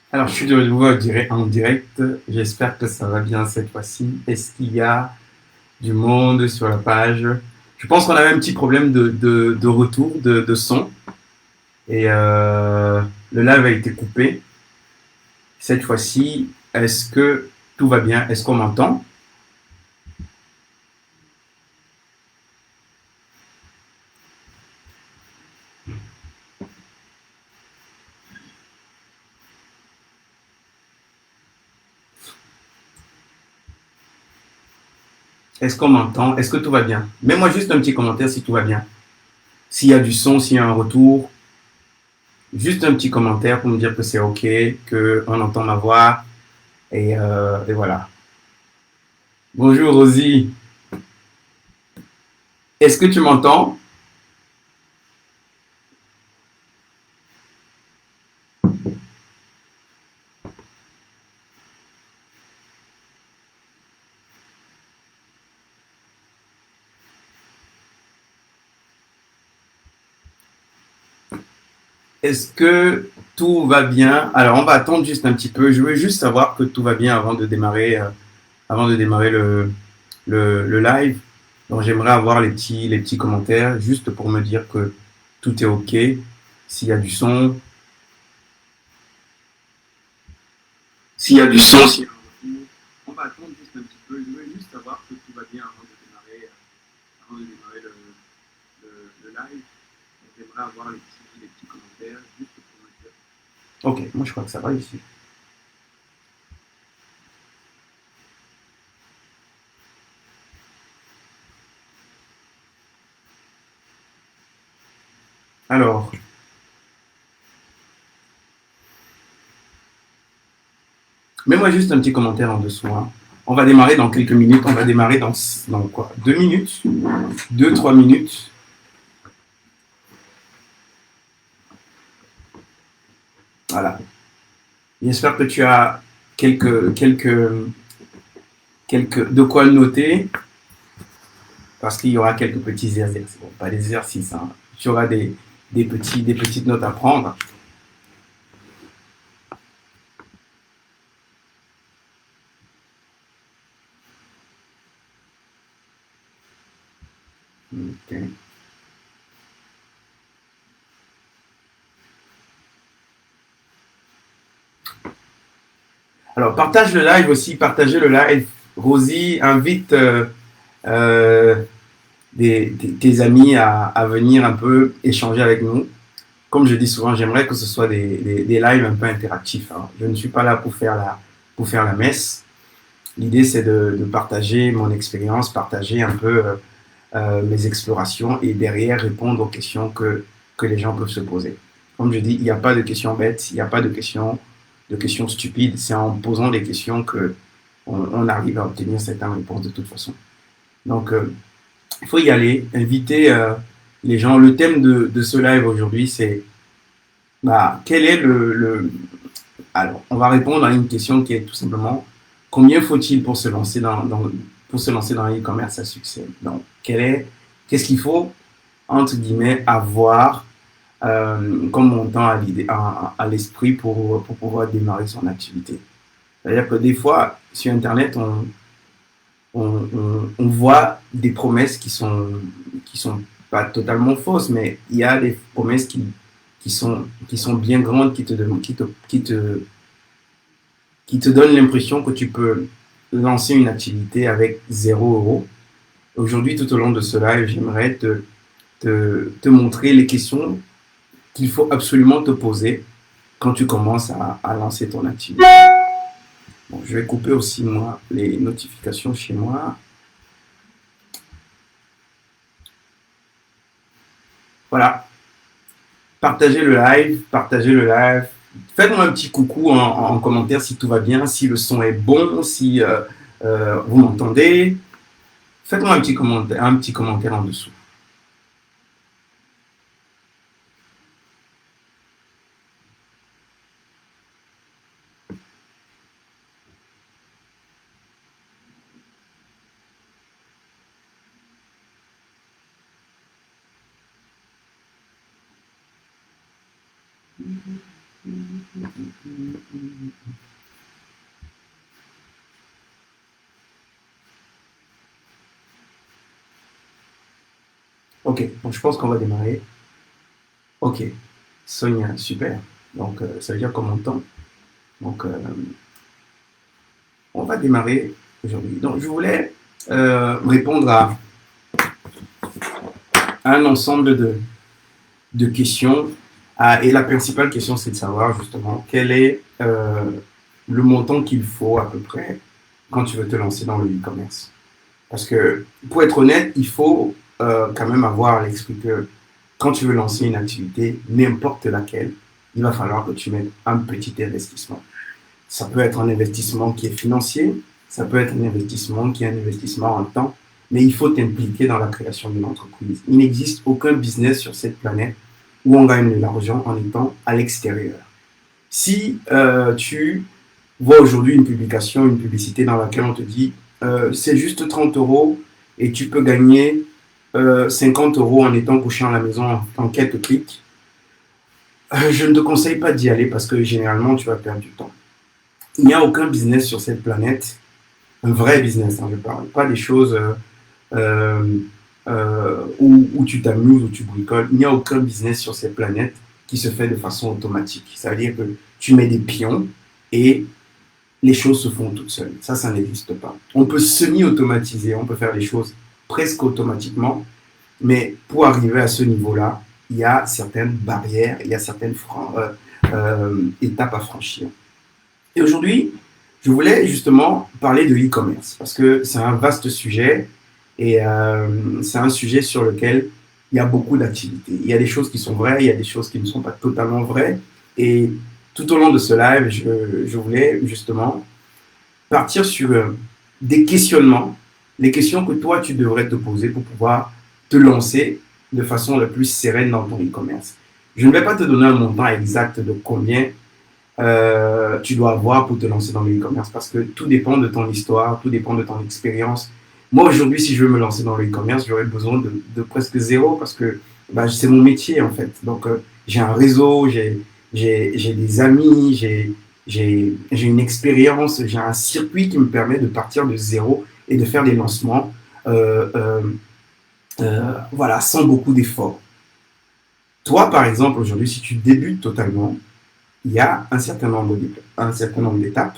Alors, je suis de nouveau en direct. J'espère que ça va bien cette fois-ci. Est-ce qu'il y a du monde sur la page? Je pense qu'on avait un petit problème de retour de son. Et le live a été coupé. Cette fois-ci, est-ce que tout va bien? Est-ce qu'on m'entend? Est-ce qu'on m'entend? Est-ce que tout va bien? Mets-moi juste un petit commentaire si tout va bien. S'il y a du son, s'il y a un retour. Juste un petit commentaire pour me dire que c'est OK, qu'on entend ma voix. Et voilà. Bonjour Rosie. Est-ce que tu m'entends? Est-ce que tout va bien? Alors, on va attendre juste un petit peu. Je veux juste savoir que tout va bien avant de démarrer le live. Donc, j'aimerais avoir les petits commentaires juste pour me dire que tout est OK. S'il y a du son, s'il y a du son, s'il y a un retour. On va attendre juste un petit peu. Je veux juste savoir que tout va bien avant de démarrer le live. Donc, j'aimerais avoir les petits commentaires juste pour me dire. OK, moi je crois que ça va ici. Alors, mets-moi juste un petit commentaire en dessous, hein. On va démarrer dans quelques minutes. On va démarrer dans quoi? 2 minutes? 2, 3 minutes. Voilà. J'espère que tu as de quoi le noter parce qu'il y aura quelques petits exercices. Bon, pas des exercices, hein. Tu auras des petites notes à prendre. Okay. Alors, partage le live aussi. Partagez le live. Rosie, invite euh, tes amis à venir un peu échanger avec nous. Comme je dis souvent, j'aimerais que ce soit des lives un peu interactifs, hein. Je ne suis pas là pour faire la messe. L'idée, c'est de partager mon expérience, partager un peu mes explorations et derrière répondre aux questions que les gens peuvent se poser. Comme je dis, il n'y a pas de questions bêtes, il n'y a pas de questions stupides. C'est en posant des questions que on arrive à obtenir certaines réponses de toute façon. Donc, il faut y aller, inviter les gens. Le thème de ce live aujourd'hui, c'est bah, quel est Alors, on va répondre à une question qui est tout simplement combien faut-il pour se lancer pour se lancer dans l'e-commerce à succès? Donc, qu'est-ce qu'il faut, entre guillemets, avoir comme montant à l'esprit pour pouvoir démarrer son activité? C'est-à-dire que des fois, sur Internet, on voit des promesses qui sont pas totalement fausses, mais il y a des promesses qui sont bien grandes, qui te donnent l'impression que tu peux lancer une activité avec 0 euros. Aujourd'hui, tout au long de ce live, j'aimerais te montrer les questions qu'il faut absolument te poser quand tu commences à lancer ton activité. Bon, je vais couper aussi, moi, les notifications chez moi. Voilà. Partagez le live, partagez le live. Faites-moi un petit coucou en commentaire si tout va bien, si le son est bon, si vous m'entendez. Faites-moi un petit commentaire en dessous. Ok, donc je pense qu'on va démarrer. Ok, Sonia, super. Donc ça veut dire qu'on m'entend. Donc on va démarrer aujourd'hui. Donc je voulais répondre à un ensemble de questions. Et la principale question, c'est de savoir justement quel est le montant qu'il faut à peu près quand tu veux te lancer dans le e-commerce. Parce que, pour être honnête, il faut quand même avoir à l'esprit que quand tu veux lancer une activité, n'importe laquelle, il va falloir que tu mettes un petit investissement. Ça peut être un investissement qui est financier, ça peut être un investissement qui est un investissement en temps, mais il faut t'impliquer dans la création d'une entreprise. Il n'existe aucun business sur cette planète où on gagne de l'argent en étant à l'extérieur. Si tu vois aujourd'hui une publication, une publicité dans laquelle on te dit c'est juste 30 euros et tu peux gagner 50 euros en étant couché à la maison en quelques clics, je ne te conseille pas d'y aller parce que généralement tu vas perdre du temps. Il n'y a aucun business sur cette planète, un vrai business, hein, je ne parle pas des choses euh, où tu t'amuses, où tu bricoles. Il n'y a aucun business sur cette planète qui se fait de façon automatique. Ça veut dire que tu mets des pions et les choses se font toutes seules. Ça n'existe pas. On peut semi-automatiser, on peut faire les choses presque automatiquement, mais pour arriver à ce niveau-là, il y a certaines barrières, il y a certaines étapes à franchir. Et aujourd'hui, je voulais justement parler de e-commerce parce que c'est un vaste sujet et c'est un sujet sur lequel il y a beaucoup d'activités. Il y a des choses qui sont vraies, il y a des choses qui ne sont pas totalement vraies. Et tout au long de ce live, je voulais justement partir sur des questionnements, les questions que toi, tu devrais te poser pour pouvoir te lancer de façon la plus sereine dans ton e-commerce. Je ne vais pas te donner un montant exact de combien tu dois avoir pour te lancer dans le e-commerce parce que tout dépend de ton histoire, tout dépend de ton expérience. Moi, aujourd'hui, si je veux me lancer dans le e-commerce, j'aurais besoin de presque zéro parce que bah, c'est mon métier en fait. Donc, j'ai un réseau, j'ai des amis, j'ai une expérience, j'ai un circuit qui me permet de partir de zéro et de faire des lancements voilà, sans beaucoup d'efforts. Toi, par exemple, aujourd'hui, si tu débutes totalement, il y a un certain nombre d'étapes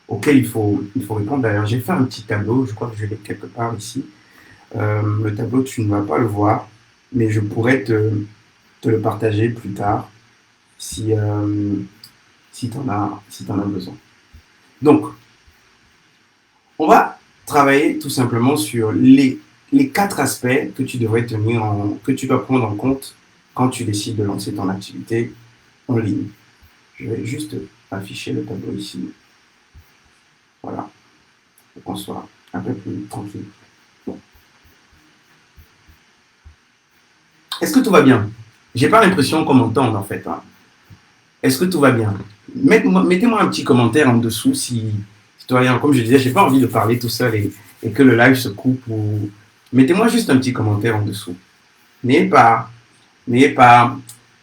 auxquelles il faut répondre. D'ailleurs, j'ai fait un petit tableau, je crois que je l'ai quelque part ici. Le tableau, tu ne vas pas le voir, mais je pourrais te le partager plus tard si, si tu en as besoin. Donc, on va travailler tout simplement sur les 4 aspects que tu devrais que tu dois prendre en compte quand tu décides de lancer ton activité en ligne. Je vais juste afficher le tableau ici. Voilà, pour qu'on soit un peu plus tranquille. Bon. Est-ce que tout va bien? J'ai pas l'impression qu'on m'entende en fait. Hein. Est-ce que tout va bien? Mettez-moi un petit commentaire en dessous si citoyen, comme je disais, j'ai pas envie de parler tout seul et que le live se coupe. Ou... Mettez-moi juste un petit commentaire en dessous. N'ayez pas, n'ayez pas,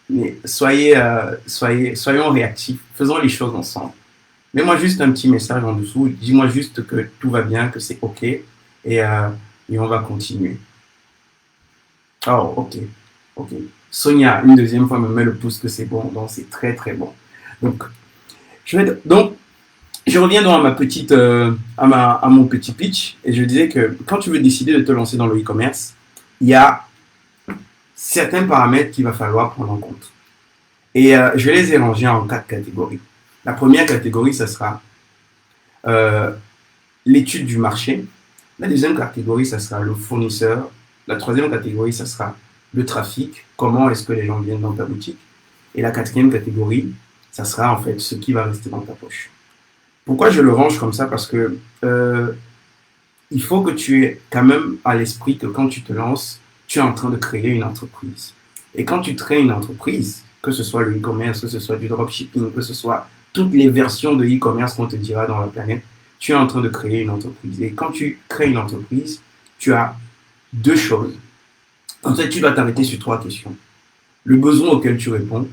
mais soyons réactifs. Faisons les choses ensemble. Mets-moi juste un petit message en dessous. Dis-moi juste que tout va bien, que c'est OK. Et on va continuer. Oh, OK. OK. Sonia, une deuxième fois, me met le pouce que c'est bon. Donc, c'est très, très bon. Donc, je reviens donc à mon petit pitch. Et je disais que quand tu veux décider de te lancer dans le e-commerce, il y a certains paramètres qu'il va falloir prendre en compte. Et je vais les ranger en 4 catégories. La première catégorie, ce sera l'étude du marché. La deuxième catégorie, ça sera le fournisseur. La troisième catégorie, ça sera le trafic. Comment est-ce que les gens viennent dans ta boutique? Et la quatrième catégorie, ça sera en fait ce qui va rester dans ta poche. Pourquoi je le range comme ça? Parce que il faut que tu aies quand même à l'esprit que quand tu te lances, tu es en train de créer une entreprise. Et quand tu crées une entreprise, que ce soit le e-commerce, que ce soit du dropshipping, que ce soit toutes les versions de e-commerce qu'on te dira dans la planète, tu es en train de créer une entreprise. Et quand tu crées une entreprise, tu as 2 choses. En fait, tu dois t'arrêter sur 3 questions. Le besoin auquel tu réponds,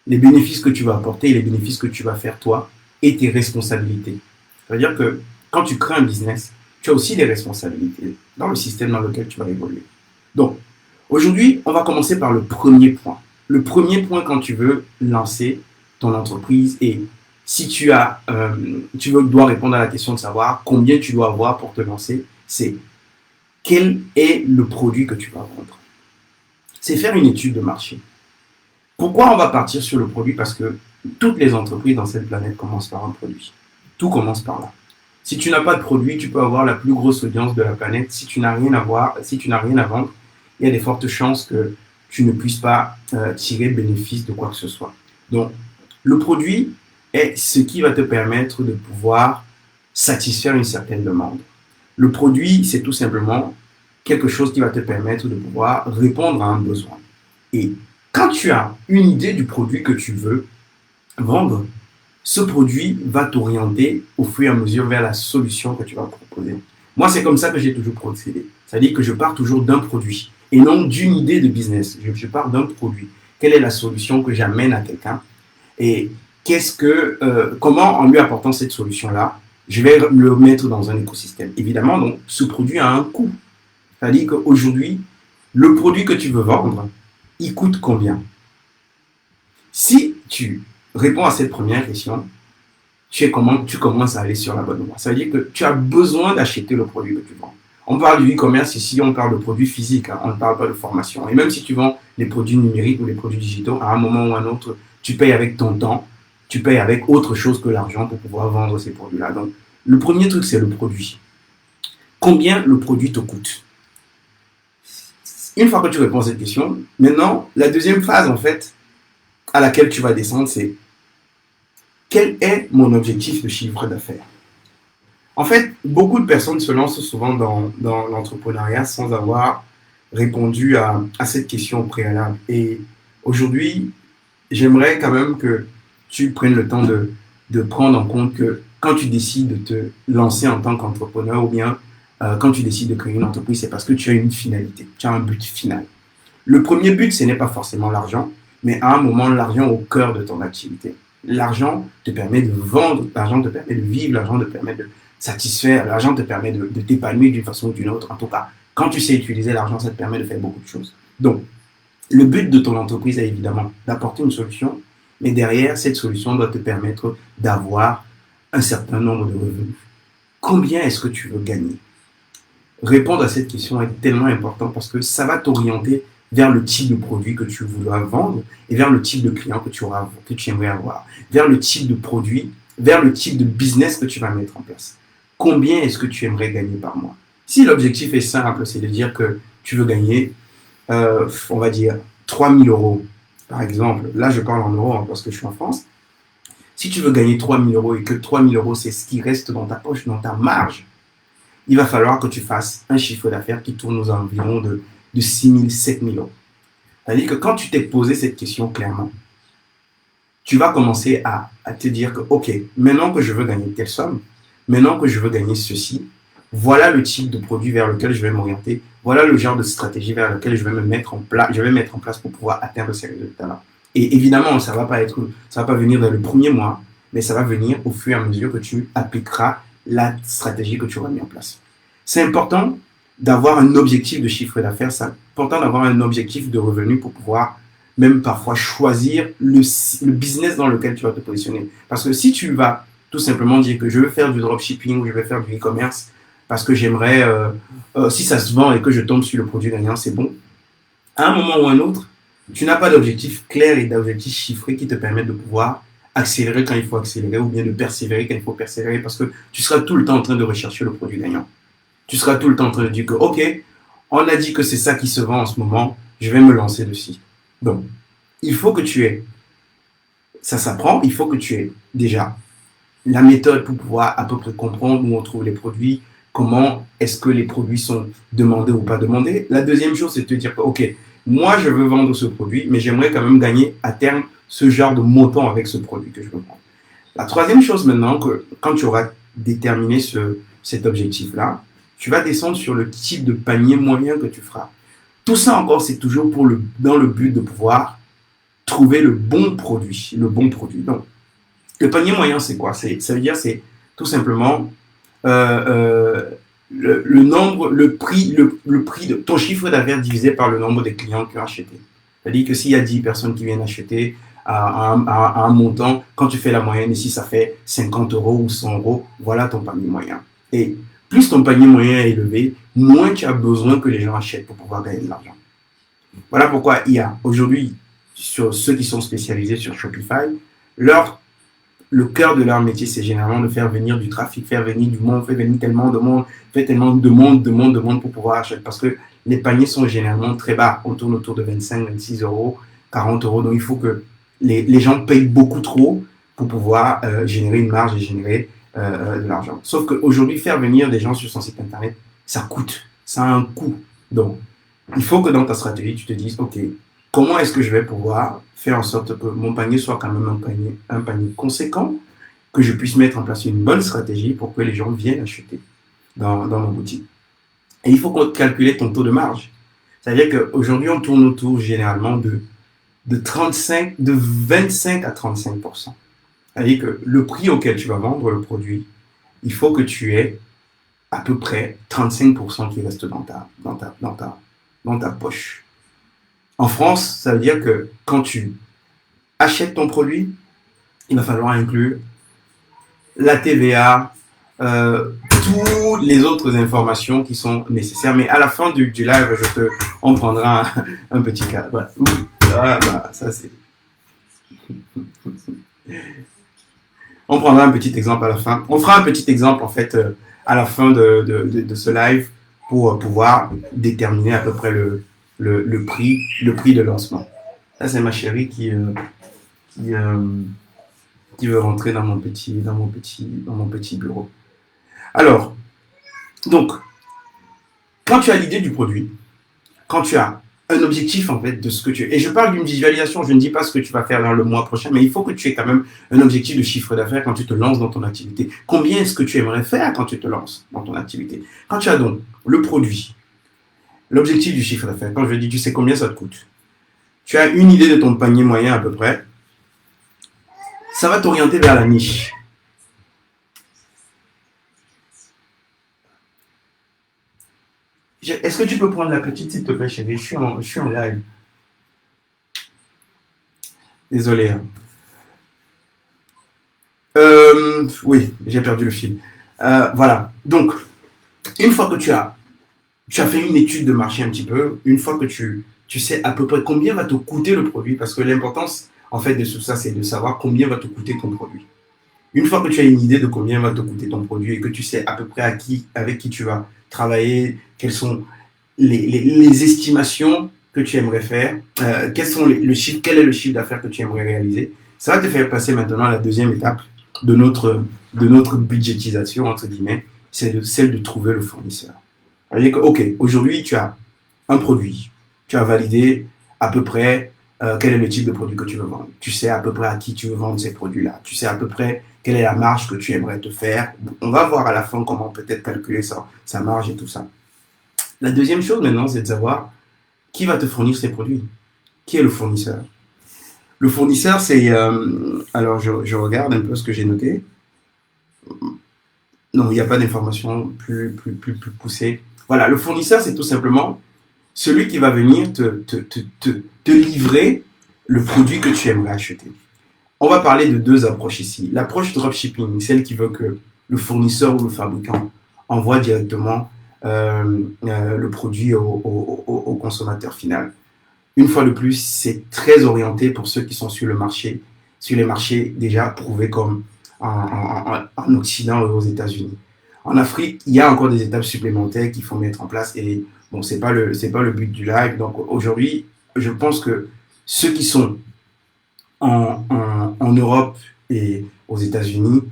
les bénéfices que tu vas apporter et les bénéfices que tu vas faire toi et tes responsabilités. C'est-à-dire que quand tu crées un business, tu as aussi des responsabilités dans le système dans lequel tu vas évoluer. Donc, aujourd'hui, on va commencer par le premier point. Le premier point quand tu veux lancer ton entreprise et si dois répondre à la question de savoir combien tu dois avoir pour te lancer, c'est quel est le produit que tu vas vendre. C'est faire une étude de marché. Pourquoi on va partir sur le produit? Parce que toutes les entreprises dans cette planète commencent par un produit. Tout commence par là. Si tu n'as pas de produit, tu peux avoir la plus grosse audience de la planète. Si tu n'as rien à vendre, il y a des fortes chances que tu ne puisses pas tirer bénéfice de quoi que ce soit. Donc, le produit est ce qui va te permettre de pouvoir satisfaire une certaine demande. Le produit, c'est tout simplement quelque chose qui va te permettre de pouvoir répondre à un besoin. Et quand tu as une idée du produit que tu veux vendre, ce produit va t'orienter au fur et à mesure vers la solution que tu vas proposer. Moi, c'est comme ça que j'ai toujours procédé. C'est-à-dire que je pars toujours d'un produit et non d'une idée de business. Je pars d'un produit. Quelle est la solution que j'amène à quelqu'un et comment, en lui apportant cette solution-là, je vais le mettre dans un écosystème. Évidemment, donc, ce produit a un coût. C'est-à-dire qu'aujourd'hui, le produit que tu veux vendre, il coûte combien? Si tu réponds à cette première question, tu commences à aller sur la bonne voie. Ça veut dire que tu as besoin d'acheter le produit que tu vends. On parle du e-commerce ici, on parle de produits physiques, on ne parle pas de formation. Et même si tu vends les produits numériques ou les produits digitaux, à un moment ou à un autre, tu payes avec ton temps, tu payes avec autre chose que l'argent pour pouvoir vendre ces produits-là. Donc, le premier truc, c'est le produit. Combien le produit te coûte? Une fois que tu réponds à cette question, maintenant, la deuxième phase, en fait, à laquelle tu vas descendre, c'est quel est mon objectif de chiffre d'affaires? En fait, beaucoup de personnes se lancent souvent dans l'entrepreneuriat sans avoir répondu à cette question préalable. Et aujourd'hui, j'aimerais quand même que tu prennes le temps de prendre en compte que quand tu décides de te lancer en tant qu'entrepreneur ou bien quand tu décides de créer une entreprise, c'est parce que tu as une finalité, tu as un but final. Le premier but, ce n'est pas forcément l'argent, mais à un moment, l'argent au cœur de ton activité. L'argent te permet de vendre, l'argent te permet de vivre, l'argent te permet de satisfaire, l'argent te permet de t'épanouir d'une façon ou d'une autre. En tout cas, quand tu sais utiliser l'argent, ça te permet de faire beaucoup de choses. Donc, le but de ton entreprise est évidemment d'apporter une solution, mais derrière, cette solution doit te permettre d'avoir un certain nombre de revenus. Combien est-ce que tu veux gagner? Répondre à cette question est tellement important parce que ça va t'orienter vers le type de produit que tu voudras vendre et vers le type de client que tu aimerais avoir, vers le type de produit, vers le type de business que tu vas mettre en place. Combien est-ce que tu aimerais gagner par mois? Si l'objectif est simple, c'est de dire que tu veux gagner, on va dire, 3 000 euros, par exemple. Là, je parle en euros parce que je suis en France. Si tu veux gagner 3 000 euros et que 3 000 euros, c'est ce qui reste dans ta poche, dans ta marge, il va falloir que tu fasses un chiffre d'affaires qui tourne aux environs de 6 000, 7 000 euros. C'est-à-dire que quand tu t'es posé cette question clairement, tu vas commencer à te dire que, OK, maintenant que je veux gagner telle somme, maintenant que je veux gagner ceci, voilà le type de produit vers lequel je vais m'orienter, voilà le genre de stratégie vers lequel je vais mettre en place pour pouvoir atteindre ces résultats-là. Et évidemment, ça va pas venir dans le premier mois, mais ça va venir au fur et à mesure que tu appliqueras la stratégie que tu auras mis en place. C'est important d'avoir un objectif de chiffre d'affaires, c'est important d'avoir un objectif de revenu pour pouvoir même parfois choisir le business dans lequel tu vas te positionner. Parce que si tu vas tout simplement dire que je veux faire du dropshipping ou je vais faire du e-commerce parce que j'aimerais, si ça se vend et que je tombe sur le produit gagnant, c'est bon. À un moment ou un autre, tu n'as pas d'objectif clair et d'objectif chiffré qui te permettent de pouvoir accélérer quand il faut accélérer ou bien de persévérer quand il faut persévérer parce que tu seras tout le temps en train de rechercher le produit gagnant. Tu seras tout le temps en train de dire que, OK, on a dit que c'est ça qui se vend en ce moment, je vais me lancer dessus. Donc, il faut que tu aies, ça s'apprend, il faut que tu aies déjà la méthode pour pouvoir à peu près comprendre où on trouve les produits, comment est-ce que les produits sont demandés ou pas demandés. La deuxième chose, c'est de te dire que, OK, moi, je veux vendre ce produit, mais j'aimerais quand même gagner à terme ce genre de montant avec ce produit que je veux vendre. La troisième chose maintenant, que quand tu auras déterminé cet objectif-là, tu vas descendre sur le type de panier moyen que tu feras. Tout ça encore, c'est toujours dans le but de pouvoir trouver le bon produit. Le bon produit. Donc, le panier moyen, c'est quoi? Ça veut dire, c'est tout simplement le nombre, le prix de ton chiffre d'affaires divisé par le nombre de clients qui ont acheté. C'est-à-dire que s'il y a 10 personnes qui viennent acheter à un montant, quand tu fais la moyenne, ici ça fait 50 euros ou 100 euros, voilà ton panier moyen. Et plus ton panier moyen est élevé, moins tu as besoin que les gens achètent pour pouvoir gagner de l'argent. Voilà pourquoi il y a aujourd'hui, sur ceux qui sont spécialisés sur Shopify, le cœur de leur métier, c'est généralement de faire venir du trafic, faire venir du monde, faire venir tellement de monde, faire tellement de monde pour pouvoir acheter. Parce que les paniers sont généralement très bas. On tourne autour de 25, 26 euros, 40 euros. Donc, il faut que les gens payent beaucoup trop pour pouvoir générer une marge et générer de l'argent. Sauf qu'aujourd'hui, faire venir des gens sur son site internet, ça coûte. Ça a un coût. Donc, il faut que dans ta stratégie, tu te dises, OK, comment est-ce que je vais pouvoir faire en sorte que mon panier soit quand même un panier conséquent, que je puisse mettre en place une bonne stratégie pour que les gens viennent acheter dans mon boutique. Et il faut calculer ton taux de marge. C'est-à-dire qu'aujourd'hui, on tourne autour généralement de 25 à 35%. C'est-à-dire que le prix auquel tu vas vendre le produit, il faut que tu aies à peu près 35% qui reste dans ta poche. En France, ça veut dire que quand tu achètes ton produit, il va falloir inclure la TVA, toutes les autres informations qui sont nécessaires. Mais à la fin du live, on prendra un petit cas. Voilà. Voilà, ça c'est. On prendra un petit exemple à la fin. On fera un petit exemple en fait à la fin de ce live pour pouvoir déterminer à peu près le prix de lancement. Ça c'est ma chérie qui veut rentrer dans mon petit bureau. Alors, donc, quand tu as l'idée du produit, quand tu as un objectif en fait de ce que tu... Et je parle d'une visualisation, je ne dis pas ce que tu vas faire dans le mois prochain, mais il faut que tu aies quand même un objectif de chiffre d'affaires quand tu te lances dans ton activité. Combien est-ce que tu aimerais faire quand tu te lances dans ton activité? Quand tu as donc le produit, l'objectif du chiffre d'affaires, quand je dis tu sais combien ça te coûte, tu as une idée de ton panier moyen à peu près, ça va t'orienter vers la niche. Est-ce que tu peux prendre la petite, s'il te plaît, chérie? Je suis en live. Désolé. Hein. Oui, j'ai perdu le fil. Voilà. Donc, une fois que tu as fait une étude de marché un petit peu, une fois que tu sais à peu près combien va te coûter le produit, parce que l'importance, en fait, de tout ça, c'est de savoir combien va te coûter ton produit. Une fois que tu as une idée de combien va te coûter ton produit et que tu sais à peu près avec qui tu vas travailler, quelles sont les estimations que tu aimerais faire, quel est le chiffre d'affaires que tu aimerais réaliser, ça va te faire passer maintenant à la deuxième étape de notre budgétisation, entre guillemets, c'est celle de trouver le fournisseur. C'est-à-dire que, OK, aujourd'hui, tu as un produit, tu as validé à peu près quel est le type de produit que tu veux vendre. Tu sais à peu près à qui tu veux vendre ces produits-là. Tu sais à peu près quelle est la marge que tu aimerais te faire. On va voir à la fin comment peut-être calculer sa marge et tout ça. La deuxième chose maintenant, c'est de savoir qui va te fournir ces produits. Qui est le fournisseur? Le fournisseur, c'est... alors, je regarde un peu ce que j'ai noté. Non, il n'y a pas d'information plus poussée. Voilà, le fournisseur, c'est tout simplement celui qui va venir te livrer le produit que tu aimerais acheter. On va parler de deux approches ici. L'approche dropshipping, celle qui veut que le fournisseur ou le fabricant envoie directement le produit au consommateur final. Une fois de plus, c'est très orienté pour ceux qui sont sur les marchés déjà prouvés comme en Occident et aux États-Unis. En Afrique, il y a encore des étapes supplémentaires qu'il faut mettre en place et bon, c'est pas le but du live. Donc aujourd'hui, je pense que ceux qui sont en Europe et aux États-Unis,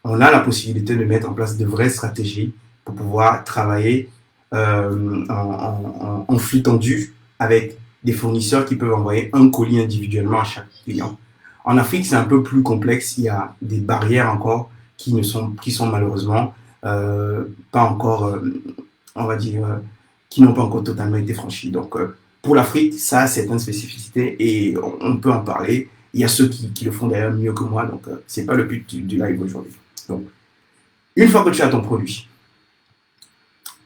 on a la possibilité de mettre en place de vraies stratégies pour pouvoir travailler en flux tendu avec des fournisseurs qui peuvent envoyer un colis individuellement à chaque client. En Afrique, c'est un peu plus complexe. Il y a des barrières encore qui sont malheureusement pas encore, on va dire, qui n'ont pas encore totalement été franchies. Donc, Pour l'Afrique, ça a certaines spécificités et on peut en parler. Il y a ceux qui le font d'ailleurs mieux que moi, donc c'est pas le but du live aujourd'hui. Donc, une fois que tu as ton produit,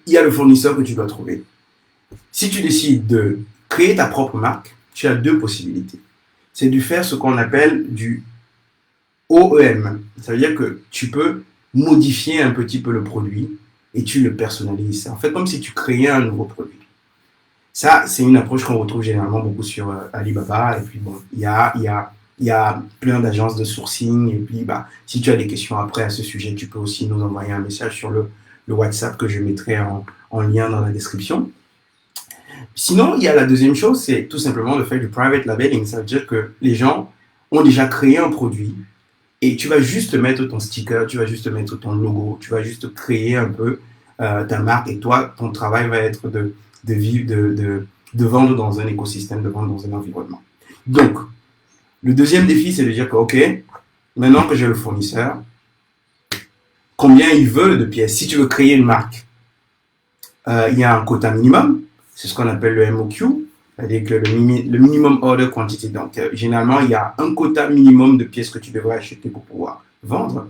il y a le fournisseur que tu dois trouver. Si tu décides de créer ta propre marque, tu as deux possibilités. C'est de faire ce qu'on appelle du OEM. Ça veut dire que tu peux modifier un petit peu le produit et tu le personnalises. C'est en fait comme si tu créais un nouveau produit. Ça, c'est une approche qu'on retrouve généralement beaucoup sur Alibaba. Et puis, bon, il y a plein d'agences de sourcing. Et puis, si tu as des questions après à ce sujet, tu peux aussi nous envoyer un message sur le WhatsApp que je mettrai en lien dans la description. Sinon, il y a la deuxième chose, c'est tout simplement le fait du private labeling. Ça veut dire que les gens ont déjà créé un produit et tu vas juste mettre ton sticker, tu vas juste mettre ton logo, tu vas juste créer un peu ta marque et toi, ton travail va être de vendre dans un écosystème, de vendre dans un environnement. Donc, le deuxième défi, c'est de dire que, OK, maintenant que j'ai le fournisseur, combien il veut de pièces? Si tu veux créer une marque, il y a un quota minimum, c'est ce qu'on appelle le MOQ, c'est-à-dire que le minimum order quantity. Donc, généralement, il y a un quota minimum de pièces que tu devrais acheter pour pouvoir vendre.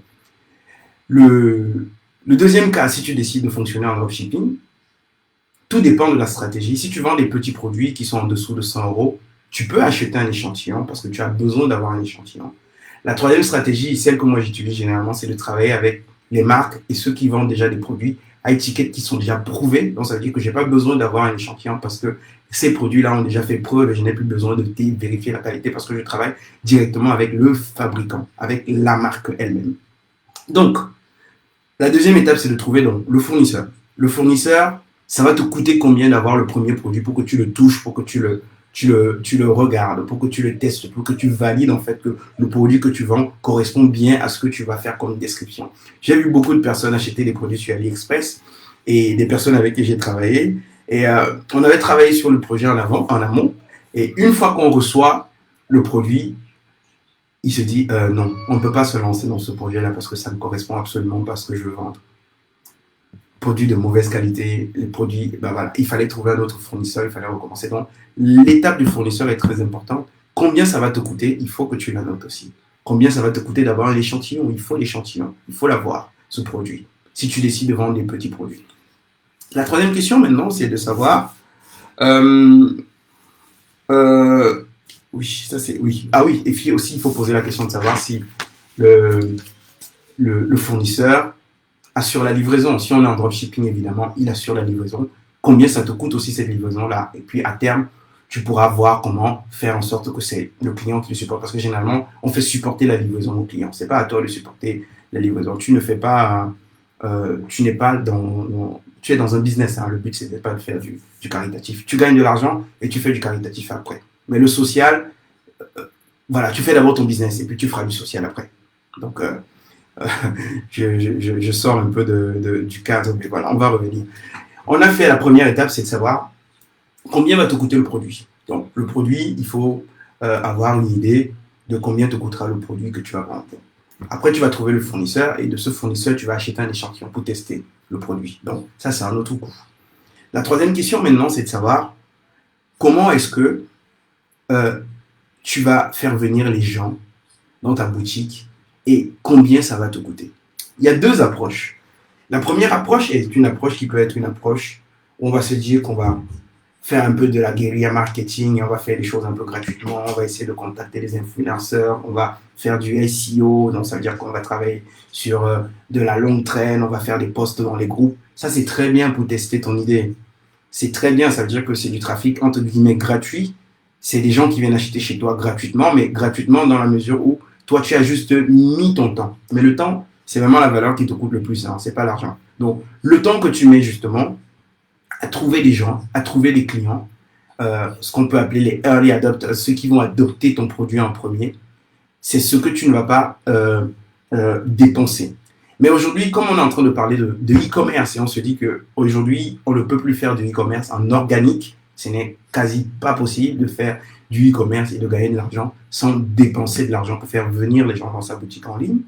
Le deuxième cas, si tu décides de fonctionner en dropshipping, tout dépend de la stratégie. Si tu vends des petits produits qui sont en dessous de 100 euros, tu peux acheter un échantillon parce que tu as besoin d'avoir un échantillon. La troisième stratégie, celle que moi j'utilise généralement, c'est de travailler avec les marques et ceux qui vendent déjà des produits à étiquettes qui sont déjà prouvées. Donc, ça veut dire que je n'ai pas besoin d'avoir un échantillon parce que ces produits-là ont déjà fait preuve et je n'ai plus besoin de vérifier la qualité parce que je travaille directement avec le fabricant, avec la marque elle-même. Donc, la deuxième étape, c'est de trouver donc, le fournisseur. Le fournisseur, ça va te coûter combien d'avoir le premier produit pour que tu le touches, pour que tu le regardes, pour que tu le testes, pour que tu valides en fait que le produit que tu vends correspond bien à ce que tu vas faire comme description. J'ai vu beaucoup de personnes acheter des produits sur AliExpress et des personnes avec qui j'ai travaillé. Et on avait travaillé sur le projet en amont. Et une fois qu'on reçoit le produit, il se dit non, on ne peut pas se lancer dans ce projet-là parce que ça ne correspond absolument pas à ce que je veux vendre. Produits de mauvaise qualité, les produits, voilà, il fallait trouver un autre fournisseur, il fallait recommencer. Donc, l'étape du fournisseur est très importante. Combien ça va te coûter? Il faut que tu la notes aussi. Combien ça va te coûter d'avoir un échantillon? Il faut l'échantillon, il faut l'avoir, ce produit, si tu décides de vendre des petits produits. La troisième question maintenant, c'est de savoir... oui, ça c'est... Oui. Ah oui, et puis aussi, il faut poser la question de savoir si le fournisseur assure la livraison. Si on est en dropshipping, évidemment, il assure la livraison. Combien ça te coûte aussi cette livraison-là? Et puis, à terme, tu pourras voir comment faire en sorte que c'est le client qui le supporte. Parce que généralement, on fait supporter la livraison au client. C'est pas à toi de supporter la livraison. Tu ne fais pas... tu n'es pas dans... Tu es dans un business. Hein. Le but, c'est pas de faire du caritatif. Tu gagnes de l'argent et tu fais du caritatif après. Mais le social, voilà, tu fais d'abord ton business et puis tu feras du social après. Donc... je sors un peu du cadre, mais voilà, on va revenir. On a fait la première étape, c'est de savoir combien va te coûter le produit. Donc, le produit, il faut avoir une idée de combien te coûtera le produit que tu vas vendre. Après, tu vas trouver le fournisseur et de ce fournisseur, tu vas acheter un échantillon pour tester le produit. Donc, ça, c'est un autre coût. La troisième question maintenant, c'est de savoir comment est-ce que tu vas faire venir les gens dans ta boutique et combien ça va te coûter. Il y a deux approches. La première approche est une approche qui peut être une approche où on va se dire qu'on va faire un peu de la guérilla marketing, on va faire des choses un peu gratuitement, on va essayer de contacter les influenceurs, on va faire du SEO, donc ça veut dire qu'on va travailler sur de la longue traîne, on va faire des posts dans les groupes. Ça, c'est très bien pour tester ton idée. C'est très bien, ça veut dire que c'est du trafic entre guillemets gratuit. C'est des gens qui viennent acheter chez toi gratuitement, mais gratuitement dans la mesure où toi, tu as juste mis ton temps. Mais le temps, c'est vraiment la valeur qui te coûte le plus, hein, c'est pas l'argent. Donc, le temps que tu mets justement à trouver des gens, à trouver des clients, ce qu'on peut appeler les early adopters, ceux qui vont adopter ton produit en premier, c'est ce que tu ne vas pas dépenser. Mais aujourd'hui, comme on est en train de parler de e-commerce et on se dit qu'aujourd'hui, on ne peut plus faire du e-commerce en organique, ce n'est quasi pas possible de faire du e-commerce et de gagner de l'argent sans dépenser de l'argent pour faire venir les gens dans sa boutique en ligne.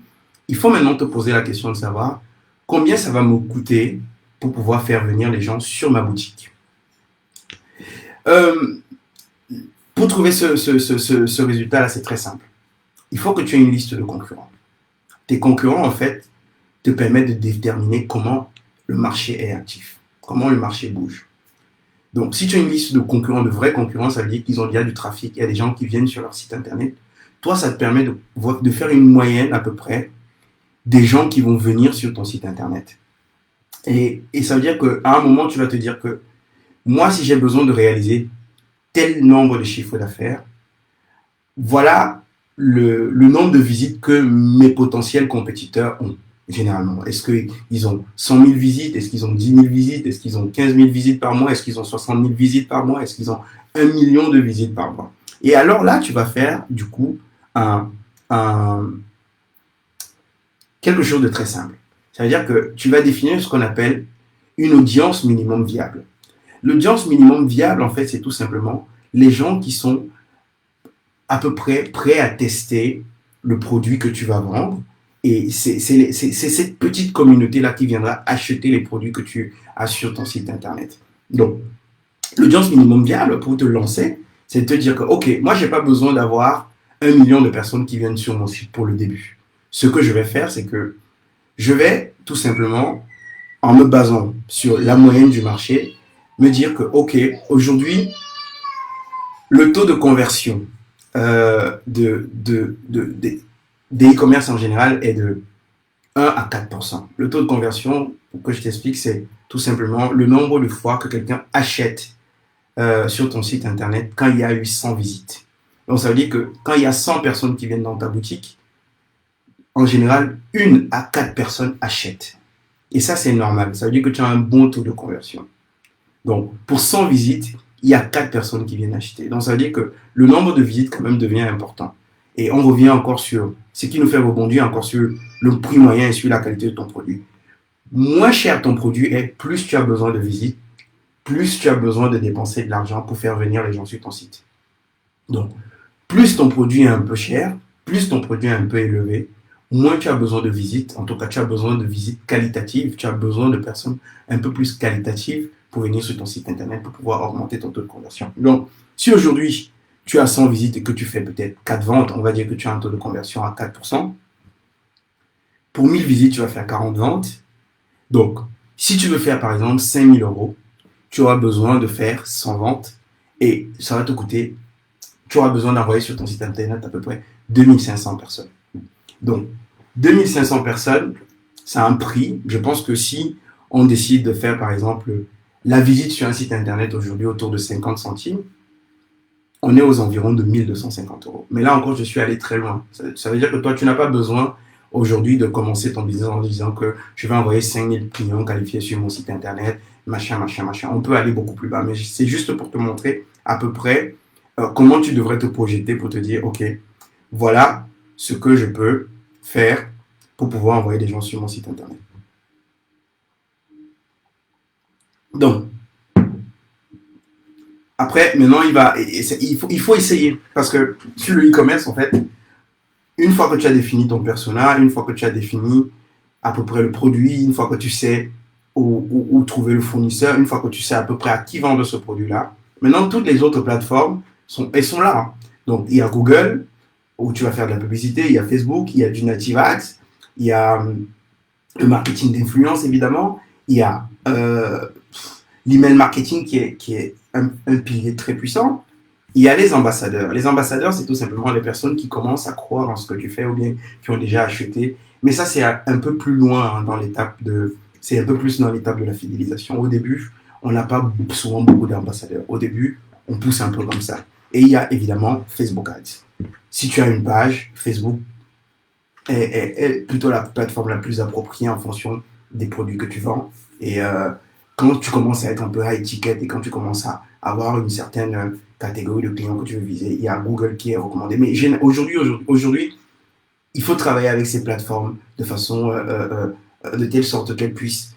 Il faut maintenant te poser la question de savoir combien ça va me coûter pour pouvoir faire venir les gens sur ma boutique. Pour trouver ce résultat-là, c'est très simple. Il faut que tu aies une liste de concurrents. Tes concurrents, en fait, te permettent de déterminer comment le marché est actif, comment le marché bouge. Donc, si tu as une liste de concurrents, de vrais concurrents, ça veut dire qu'ils ont déjà du trafic, il y a des gens qui viennent sur leur site internet. Toi, ça te permet de faire une moyenne à peu près des gens qui vont venir sur ton site internet. Et ça veut dire qu'à un moment, tu vas te dire que moi, si j'ai besoin de réaliser tel nombre de chiffres d'affaires, voilà le nombre de visites que mes potentiels compétiteurs ont, généralement. Est-ce qu'ils ont 100 000 visites? Est-ce qu'ils ont 10 000 visites? Est-ce qu'ils ont 15 000 visites par mois? Est-ce qu'ils ont 60 000 visites par mois? Est-ce qu'ils ont 1 million de visites par mois? Et alors là, tu vas faire, du coup, quelque chose de très simple. Ça veut dire que tu vas définir ce qu'on appelle une audience minimum viable. L'audience minimum viable, en fait, c'est tout simplement les gens qui sont à peu près prêts à tester le produit que tu vas vendre. Et c'est cette petite communauté-là qui viendra acheter les produits que tu as sur ton site internet. Donc, l'audience minimum viable pour te lancer, c'est de te dire que, OK, moi, je n'ai pas besoin d'avoir 1 million de personnes qui viennent sur mon site pour le début. Ce que je vais faire, c'est que je vais tout simplement, en me basant sur la moyenne du marché, me dire que, OK, aujourd'hui, le taux de conversion des e-commerce en général est de 1 à 4%. Le taux de conversion, pour que je t'explique, c'est tout simplement le nombre de fois que quelqu'un achète sur ton site internet quand il y a eu 100 visites. Donc, ça veut dire que quand il y a 100 personnes qui viennent dans ta boutique, en général, 1 à 4 personnes achètent. Et ça, c'est normal. Ça veut dire que tu as un bon taux de conversion. Donc, pour 100 visites, il y a 4 personnes qui viennent acheter. Donc, ça veut dire que le nombre de visites, quand même, devient important. Et on revient encore sur ce qui nous fait rebondir encore sur le prix moyen et sur la qualité de ton produit. Moins cher ton produit est, plus tu as besoin de visites, plus tu as besoin de dépenser de l'argent pour faire venir les gens sur ton site. Donc, plus ton produit est un peu cher, plus ton produit est un peu élevé, moins tu as besoin de visites. En tout cas, tu as besoin de visites qualitatives, tu as besoin de personnes un peu plus qualitatives pour venir sur ton site internet pour pouvoir augmenter ton taux de conversion. Donc, si aujourd'hui, tu as 100 visites et que tu fais peut-être 4 ventes, on va dire que tu as un taux de conversion à 4%. Pour 1000 visites, tu vas faire 40 ventes. Donc, si tu veux faire par exemple 5 000 euros, tu auras besoin de faire 100 ventes et ça va te coûter, tu auras besoin d'envoyer sur ton site internet à peu près 2500 personnes. Donc, 2500 personnes, c'est un prix. Je pense que si on décide de faire par exemple la visite sur un site internet aujourd'hui autour de 50 centimes, on est aux environs de 1250 euros. Mais là encore, je suis allé très loin. Ça veut dire que toi, tu n'as pas besoin aujourd'hui de commencer ton business en disant que je vais envoyer 5000 clients qualifiés sur mon site internet, machin. On peut aller beaucoup plus bas. Mais c'est juste pour te montrer à peu près comment tu devrais te projeter pour te dire, OK, voilà ce que je peux faire pour pouvoir envoyer des gens sur mon site internet. Donc, après, maintenant, il faut essayer. Parce que sur le e-commerce, en fait, une fois que tu as défini ton persona, une fois que tu as défini à peu près le produit, une fois que tu sais où trouver le fournisseur, une fois que tu sais à peu près à qui vendre ce produit-là, maintenant, toutes les autres plateformes, elles sont là. Donc, il y a Google, où tu vas faire de la publicité, il y a Facebook, il y a du Native Ads, il y a le marketing d'influence, évidemment, il y a l'email marketing qui est un pilier très puissant. Il y a les ambassadeurs. Les ambassadeurs, c'est tout simplement les personnes qui commencent à croire en ce que tu fais ou bien qui ont déjà acheté. Mais ça, c'est un peu plus loin dans l'étape de... C'est un peu plus dans l'étape de la fidélisation. Au début, on n'a pas souvent beaucoup d'ambassadeurs. Au début, on pousse un peu comme ça. Et il y a évidemment Facebook Ads. Si tu as une page, Facebook est plutôt la plateforme la plus appropriée en fonction des produits que tu vends. Et quand tu commences à être un peu high ticket et quand tu commences à avoir une certaine catégorie de clients que tu veux viser, il y a Google qui est recommandé. Mais aujourd'hui, il faut travailler avec ces plateformes de façon de telle sorte qu'elles puissent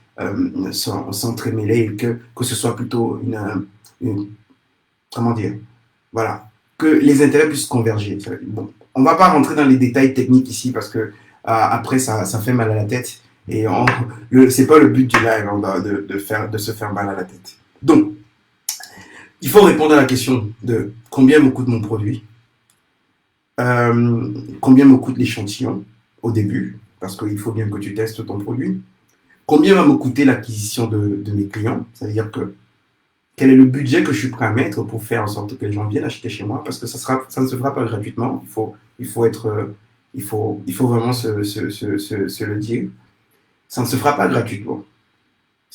s'entremêler et que ce soit plutôt une comment dire, voilà, que les intérêts puissent converger. Bon, on ne va pas rentrer dans les détails techniques ici parce que après ça fait mal à la tête et c'est pas le but du live de se faire mal à la tête. Donc, il faut répondre à la question de combien me coûte mon produit, combien me coûte l'échantillon au début, parce qu'il faut bien que tu testes ton produit, combien va me coûter l'acquisition de mes clients, c'est-à-dire que quel est le budget que je suis prêt à mettre pour faire en sorte que les gens viennent acheter chez moi, parce que ça ne se fera pas gratuitement, il faut être, il faut vraiment se le dire, ça ne se fera pas gratuitement.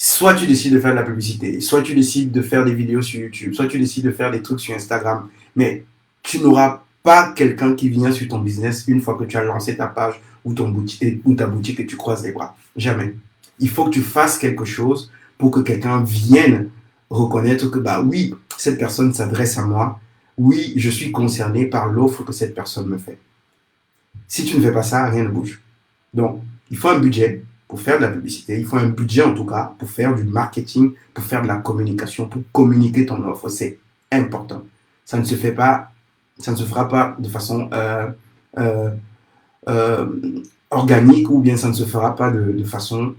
Soit tu décides de faire de la publicité, soit tu décides de faire des vidéos sur YouTube, soit tu décides de faire des trucs sur Instagram, mais tu n'auras pas quelqu'un qui vient sur ton business une fois que tu as lancé ta page ou, ou ta boutique et tu croises les bras. Jamais. Il faut que tu fasses quelque chose pour que quelqu'un vienne reconnaître que, bah oui, cette personne s'adresse à moi. Oui, je suis concerné par l'offre que cette personne me fait. Si tu ne fais pas ça, rien ne bouge. Donc, il faut un budget pour faire de la publicité. Il faut un budget, en tout cas, pour faire du marketing, pour faire de la communication, pour communiquer ton offre. C'est important. Ça ne se fait pas, ça ne se fera pas de façon euh, euh, organique ou bien ça ne se fera pas de façon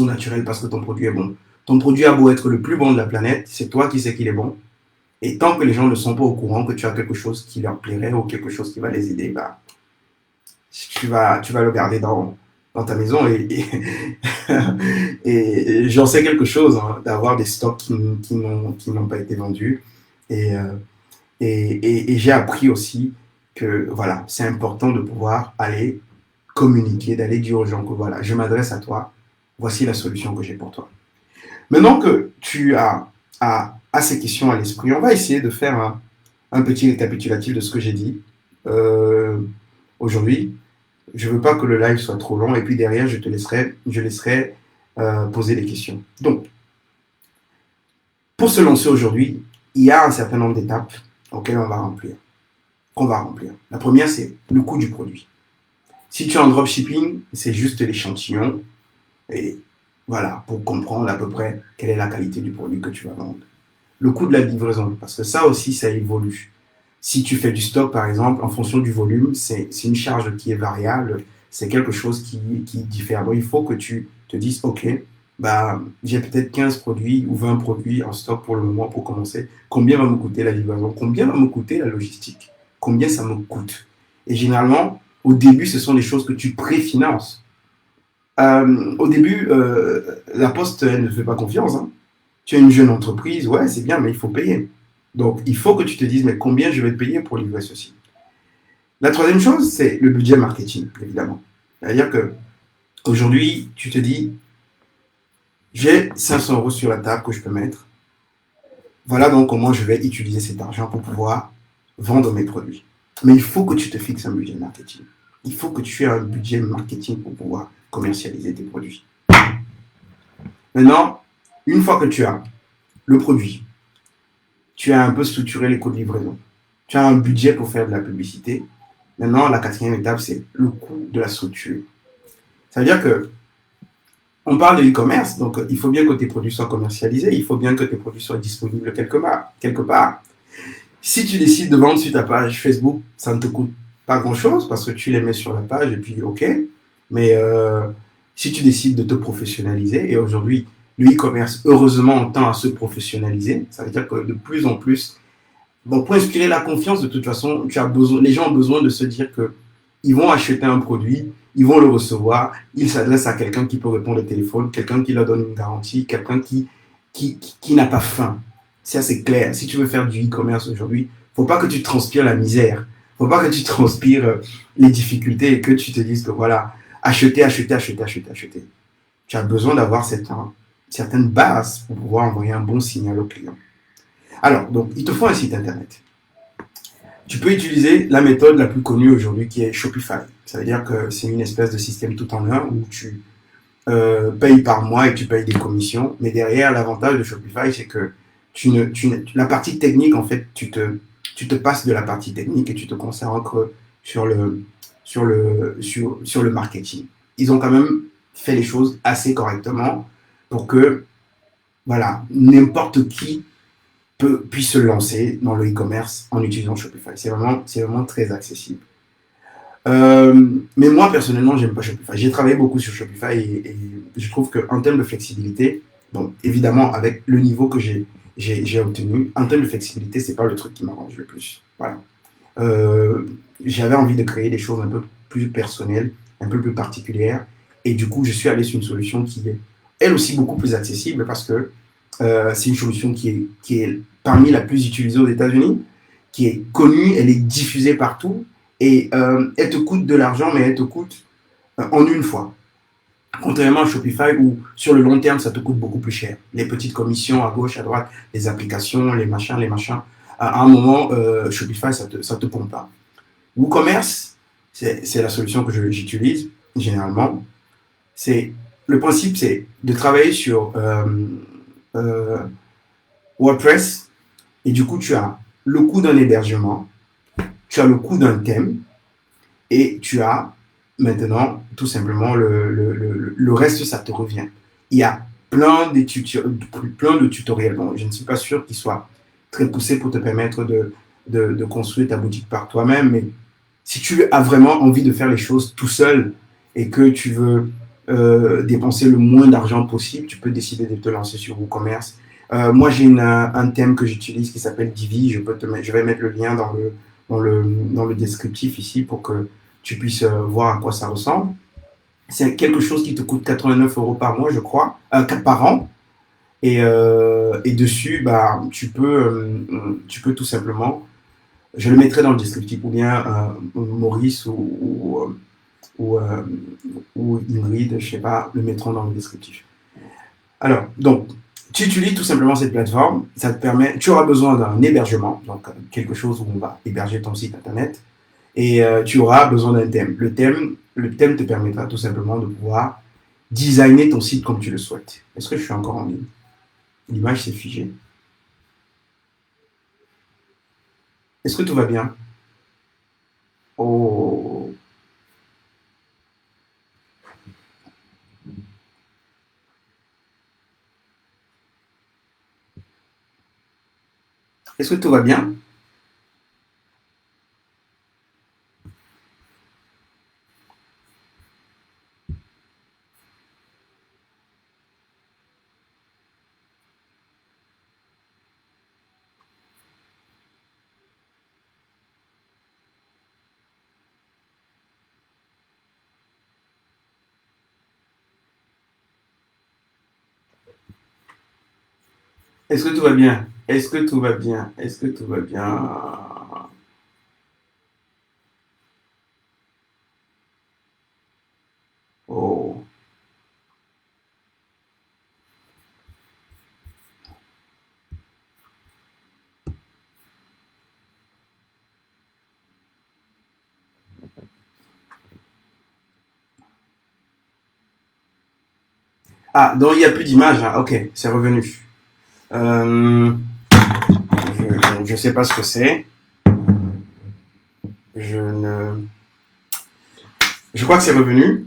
naturelle parce que ton produit est bon. Ton produit a beau être le plus bon de la planète, c'est toi qui sais qu'il est bon. Et tant que les gens ne sont pas au courant que tu as quelque chose qui leur plairait ou quelque chose qui va les aider, bah, tu vas le garder dans ta maison. Et j'en sais quelque chose, hein, d'avoir des stocks qui n'ont pas été vendus. Et, et j'ai appris aussi que voilà, c'est important de pouvoir aller communiquer, d'aller dire aux gens que voilà, je m'adresse à toi, voici la solution que j'ai pour toi. Maintenant que tu as ces questions à l'esprit, on va essayer de faire un petit récapitulatif de ce que j'ai dit aujourd'hui. Je ne veux pas que le live soit trop long et puis derrière, je laisserai poser des questions. Donc, pour se lancer aujourd'hui, il y a un certain nombre d'étapes auxquelles qu'on va remplir. La première, c'est le coût du produit. Si tu es en dropshipping, c'est juste l'échantillon et voilà, pour comprendre à peu près quelle est la qualité du produit que tu vas vendre. Le coût de la livraison, parce que ça aussi, ça évolue. Si tu fais du stock, par exemple, en fonction du volume, c'est une charge qui est variable, c'est quelque chose qui diffère. Donc, il faut que tu te dises, OK, bah, j'ai peut-être 15 produits ou 20 produits en stock pour le moment pour commencer. Combien va me coûter la livraison? Combien va me coûter la logistique? Combien ça me coûte? Et généralement, au début, ce sont des choses que tu préfinances. Au début, la Poste, elle ne fait pas confiance. Hein. Tu as une jeune entreprise, ouais, c'est bien, mais il faut payer. Donc, il faut que tu te dises, mais combien je vais payer pour livrer ceci? La troisième chose, c'est le budget marketing, évidemment. C'est-à-dire que aujourd'hui, tu te dis, j'ai 500 € sur la table que je peux mettre. Voilà donc comment je vais utiliser cet argent pour pouvoir vendre mes produits. Mais il faut que tu te fixes un budget marketing. Il faut que tu aies un budget marketing pour pouvoir commercialiser tes produits. Maintenant, une fois que tu as le produit, tu as un peu structuré les coûts de livraison, tu as un budget pour faire de la publicité. Maintenant, la quatrième étape, c'est le coût de la structure. Ça veut dire que on parle de e-commerce, donc il faut bien que tes produits soient commercialisés, il faut bien que tes produits soient disponibles quelque part. Si tu décides de vendre sur ta page Facebook, ça ne te coûte pas grand-chose parce que tu les mets sur la page et puis OK. Mais si tu décides de te professionnaliser, et aujourd'hui, le e-commerce, heureusement, tend à se professionnaliser, ça veut dire que de plus en plus, bon, pour inspirer la confiance, de toute façon, les gens ont besoin de se dire qu'ils vont acheter un produit, ils vont le recevoir, ils s'adressent à quelqu'un qui peut répondre au téléphone, quelqu'un qui leur donne une garantie, quelqu'un qui n'a pas faim. Ça, c'est clair. Si tu veux faire du e-commerce aujourd'hui, il ne faut pas que tu transpires la misère. Il ne faut pas que tu transpires les difficultés et que tu te dises que voilà, acheter. Tu as besoin d'avoir certaine base pour pouvoir envoyer un bon signal au client. Alors, donc, il te faut un site internet. Tu peux utiliser la méthode la plus connue aujourd'hui qui est Shopify. Ça veut dire que c'est une espèce de système tout en un où tu payes par mois et tu payes des commissions. Mais derrière, l'avantage de Shopify, c'est que la partie technique, en fait, tu te passes de la partie technique et tu te concentres sur le marketing. Ils ont quand même fait les choses assez correctement pour que, voilà, n'importe qui puisse se lancer dans le e-commerce en utilisant Shopify. C'est vraiment très accessible. Mais moi, personnellement, j'aime pas Shopify. J'ai travaillé beaucoup sur Shopify et je trouve qu'en termes de flexibilité, Donc, évidemment, avec le niveau que j'ai obtenu, en termes de flexibilité, c'est pas le truc qui m'arrange le plus. Voilà. Euh, J'avais envie de créer des choses un peu plus personnelles, un peu plus particulières. Et du coup, je suis allé sur une solution qui est, elle aussi, beaucoup plus accessible parce que c'est une solution qui est parmi la plus utilisée aux États-Unis, qui est connue, elle est diffusée partout et elle te coûte de l'argent, mais elle te coûte en une fois. Contrairement à Shopify où sur le long terme, ça te coûte beaucoup plus cher. Les petites commissions à gauche, à droite, les applications, les machins, les machins. À un moment, Shopify, ça te pompe pas. WooCommerce, c'est la solution que j'utilise généralement. C'est le principe, c'est de travailler sur euh, WordPress et du coup, tu as le coût d'un hébergement, tu as le coût d'un thème et tu as maintenant tout simplement le reste, ça te revient. Il y a plein de tutoriels. Bon, je ne suis pas sûr qu'ils soient très poussés pour te permettre de construire ta boutique par toi-même, mais si tu as vraiment envie de faire les choses tout seul et que tu veux dépenser le moins d'argent possible, tu peux décider de te lancer sur WooCommerce. Moi, j'ai un thème que j'utilise qui s'appelle Divi. Je vais mettre le lien dans le descriptif ici pour que tu puisses voir à quoi ça ressemble. C'est quelque chose qui te coûte 89 € par mois, je crois, par an. Et dessus, bah, tu peux tout simplement, je le mettrai dans le descriptif, ou bien Maurice ou, ou Ingrid, je sais pas, le mettront dans le descriptif. Alors, donc, tu utilises tout simplement cette plateforme, ça te permet, tu auras besoin d'un hébergement, donc quelque chose où on va héberger ton site internet, et tu auras besoin d'un thème. Le thème te permettra tout simplement de pouvoir designer ton site comme tu le souhaites. Est-ce que je suis encore en ligne? L'image s'est figée. Est-ce que tout va bien? Oh. Est-ce que tout va bien? Est-ce que tout va bien? Est-ce que tout va bien? Est-ce que tout va bien? Oh. Ah, donc il n'y a plus d'image, hein. Ok, c'est revenu. Euh, je ne sais pas ce que c'est. Je ne. Je crois que c'est revenu.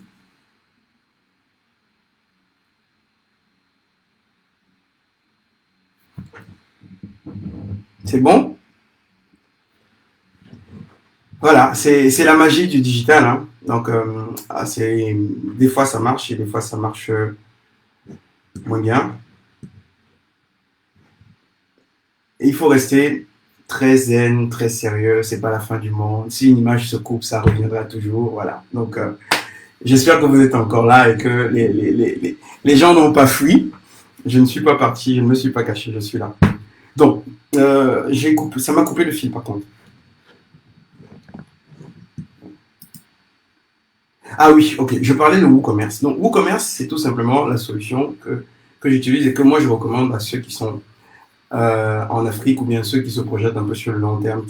C'est bon? Voilà, c'est la magie du digital, hein. Donc, des fois ça marche et des fois ça marche moins bien. Et il faut rester très zen, très sérieux. C'est pas la fin du monde. Si une image se coupe, ça reviendra toujours. Voilà. Donc, j'espère que vous êtes encore là et que les gens n'ont pas fui. Je ne suis pas parti, je ne me suis pas caché, je suis là. Donc, ça m'a coupé le fil par contre. Ah oui, ok, je parlais de WooCommerce. Donc, WooCommerce, c'est tout simplement la solution que j'utilise et que moi je recommande à ceux qui sont en Afrique ou bien ceux qui se projettent un peu sur le long terme,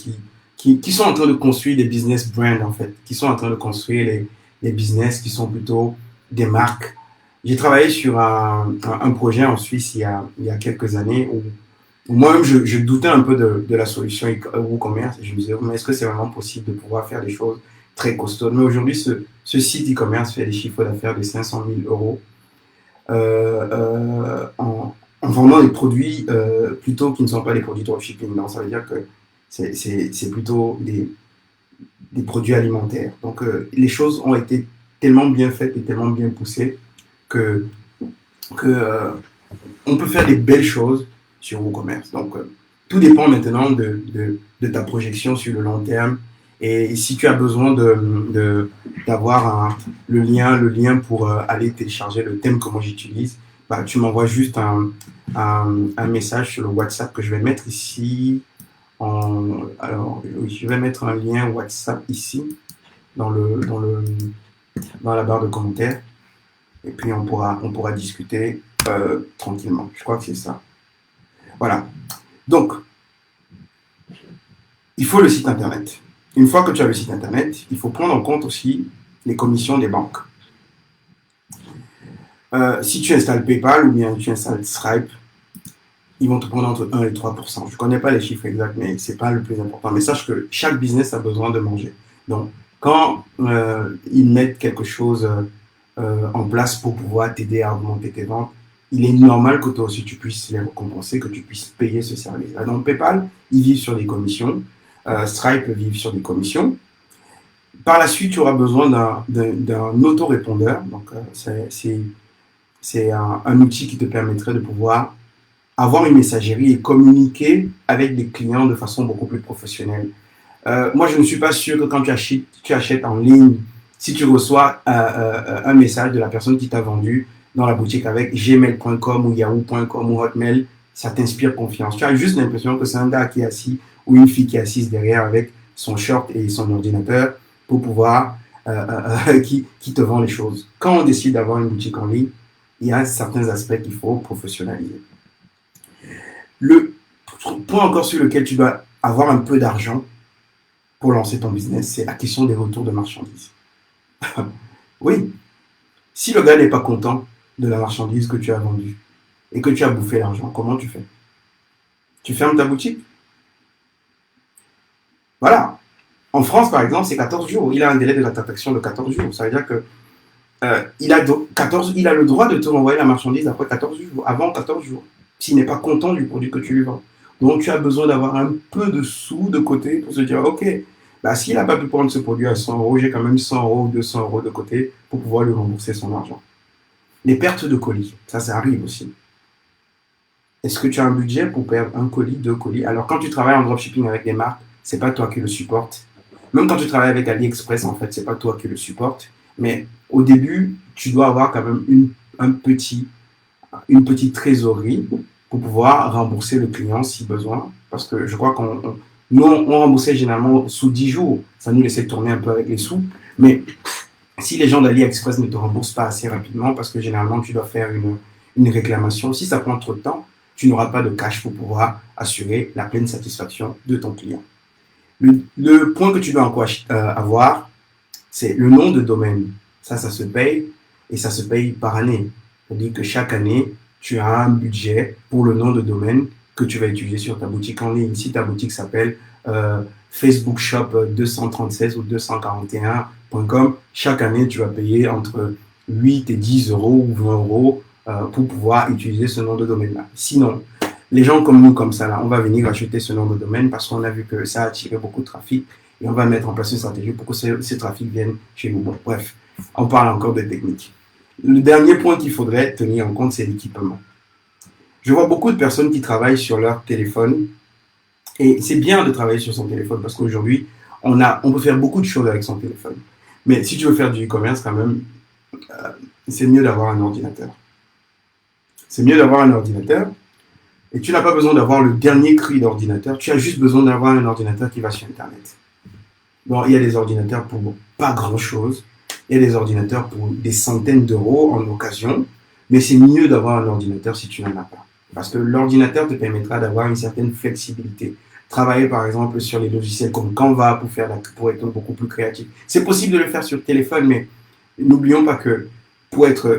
qui sont en train de construire des business brands en fait, qui sont en train de construire les business qui sont plutôt des marques. J'ai travaillé sur un projet en Suisse il y a quelques années où moi-même je doutais un peu de la solution WooCommerce et je me disais, mais est-ce que c'est vraiment possible de pouvoir faire des choses très costaudes? Mais aujourd'hui, ce site e-commerce fait des chiffres d'affaires de 500 000 euros en vendant des produits plutôt qui ne sont pas des produits dropshipping. Donc, ça veut dire que c'est plutôt des produits alimentaires. Donc, les choses ont été tellement bien faites et tellement bien poussées que, que on peut faire des belles choses sur WooCommerce. Donc, tout dépend maintenant de ta projection sur le long terme. Et si tu as besoin d'avoir le lien pour aller télécharger le thème que moi j'utilise, bah, tu m'envoies juste un message sur le WhatsApp que je vais mettre ici. Alors, oui, je vais mettre un lien WhatsApp ici dans la barre de commentaires. Et puis, on pourra discuter tranquillement. Je crois que c'est ça. Voilà. Donc, il faut le site internet. Une fois que tu as le site internet, il faut prendre en compte aussi les commissions des banques. Si tu installes PayPal ou bien tu installes Stripe, ils vont te prendre entre 1 et 3%. Je ne connais pas les chiffres exacts, mais ce n'est pas le plus important. Mais sache que chaque business a besoin de manger. Donc, quand ils mettent quelque chose en place pour pouvoir t'aider à augmenter tes ventes, il est normal que toi aussi tu puisses les récompenser, que tu puisses payer ce service. Donc, PayPal, ils vivent sur des commissions. Stripe vivent sur des commissions. Par la suite, tu auras besoin d'un autorépondeur. Donc, c'est un outil qui te permettrait de pouvoir avoir une messagerie et communiquer avec des clients de façon beaucoup plus professionnelle. Moi, je ne suis pas sûr que quand tu achètes en ligne, si tu reçois un message de la personne qui t'a vendu dans la boutique avec gmail.com ou yahoo.com ou hotmail, ça t'inspire confiance. Tu as juste l'impression que c'est un gars qui est assis ou une fille qui est assise derrière avec son short et son ordinateur pour pouvoir qui te vend les choses. Quand on décide d'avoir une boutique en ligne, il y a certains aspects qu'il faut professionnaliser. Le point encore sur lequel tu dois avoir un peu d'argent pour lancer ton business, c'est la question des retours de marchandises. Oui, si le gars n'est pas content de la marchandise que tu as vendue et que tu as bouffé l'argent, comment tu fais? Tu fermes ta boutique? Voilà. En France, par exemple, c'est 14 jours. Il a un délai de rétractation de 14 jours. Ça veut dire que il a le droit de te renvoyer la marchandise après 14 jours, avant 14 jours, s'il n'est pas content du produit que tu lui vends. Donc, tu as besoin d'avoir un peu de sous de côté pour se dire, OK, bah, s'il n'a pas pu prendre ce produit à 100 euros, j'ai quand même 100 euros ou 200 euros de côté pour pouvoir lui rembourser son argent. Les pertes de colis, ça arrive aussi. Est-ce que tu as un budget pour perdre un colis, 2 colis? Alors, quand tu travailles en dropshipping avec des marques, c'est pas toi qui le supporte. Même quand tu travailles avec AliExpress, en fait, c'est pas toi qui le supporte. Mais au début, tu dois avoir quand même une petite trésorerie pour pouvoir rembourser le client si besoin. Parce que je crois nous, on remboursait généralement sous 10 jours. Ça nous laissait tourner un peu avec les sous. Mais si les gens d'AliExpress ne te remboursent pas assez rapidement, parce que généralement, tu dois faire une réclamation, si ça prend trop de temps, tu n'auras pas de cash pour pouvoir assurer la pleine satisfaction de ton client. Le point que tu dois encore avoir, c'est le nom de domaine. Ça se paye et ça se paye par année. C'est-à-dire que chaque année, tu as un budget pour le nom de domaine que tu vas utiliser sur ta boutique en ligne. Si ta boutique s'appelle Facebook Shop 236 ou 241.com, chaque année, tu vas payer entre 8 et 10 euros ou 20 euros pour pouvoir utiliser ce nom de domaine-là. Sinon, les gens comme nous, comme ça, là, on va venir acheter ce nom de domaine parce qu'on a vu que ça a attiré beaucoup de trafic et on va mettre en place une stratégie pour que ce trafic vienne chez nous. Bon, bref, on parle encore de technique. Le dernier point qu'il faudrait tenir en compte, c'est l'équipement. Je vois beaucoup de personnes qui travaillent sur leur téléphone et c'est bien de travailler sur son téléphone parce qu'aujourd'hui, on peut faire beaucoup de choses avec son téléphone. Mais si tu veux faire du e-commerce, quand même, c'est mieux d'avoir un ordinateur. C'est mieux d'avoir un ordinateur. Et tu n'as pas besoin d'avoir le dernier cri d'ordinateur, tu as juste besoin d'avoir un ordinateur qui va sur Internet. Bon, il y a des ordinateurs pour pas grand-chose, il y a des ordinateurs pour des centaines d'euros en occasion, mais c'est mieux d'avoir un ordinateur si tu n'en as pas. Parce que l'ordinateur te permettra d'avoir une certaine flexibilité. Travailler par exemple sur les logiciels comme Canva pour être beaucoup plus créatif. C'est possible de le faire sur téléphone, mais n'oublions pas que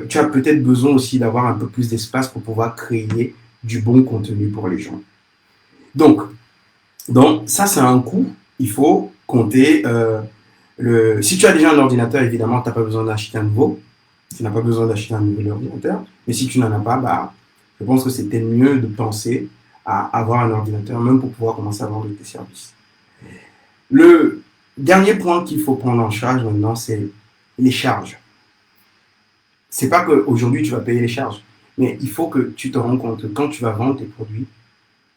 tu as peut-être besoin aussi d'avoir un peu plus d'espace pour pouvoir créer du bon contenu pour les gens. Donc ça, c'est un coût. Il faut compter. Si tu as déjà un ordinateur, évidemment, tu n'as pas besoin d'acheter un nouveau. Tu n'as pas besoin d'acheter un nouvel ordinateur. Mais si tu n'en as pas, bah, je pense que c'était mieux de penser à avoir un ordinateur, même pour pouvoir commencer à vendre tes services. Le dernier point qu'il faut prendre en charge maintenant, c'est les charges. C'est pas qu'aujourd'hui, tu vas payer les charges. Mais il faut que tu te rends compte que quand tu vas vendre tes produits,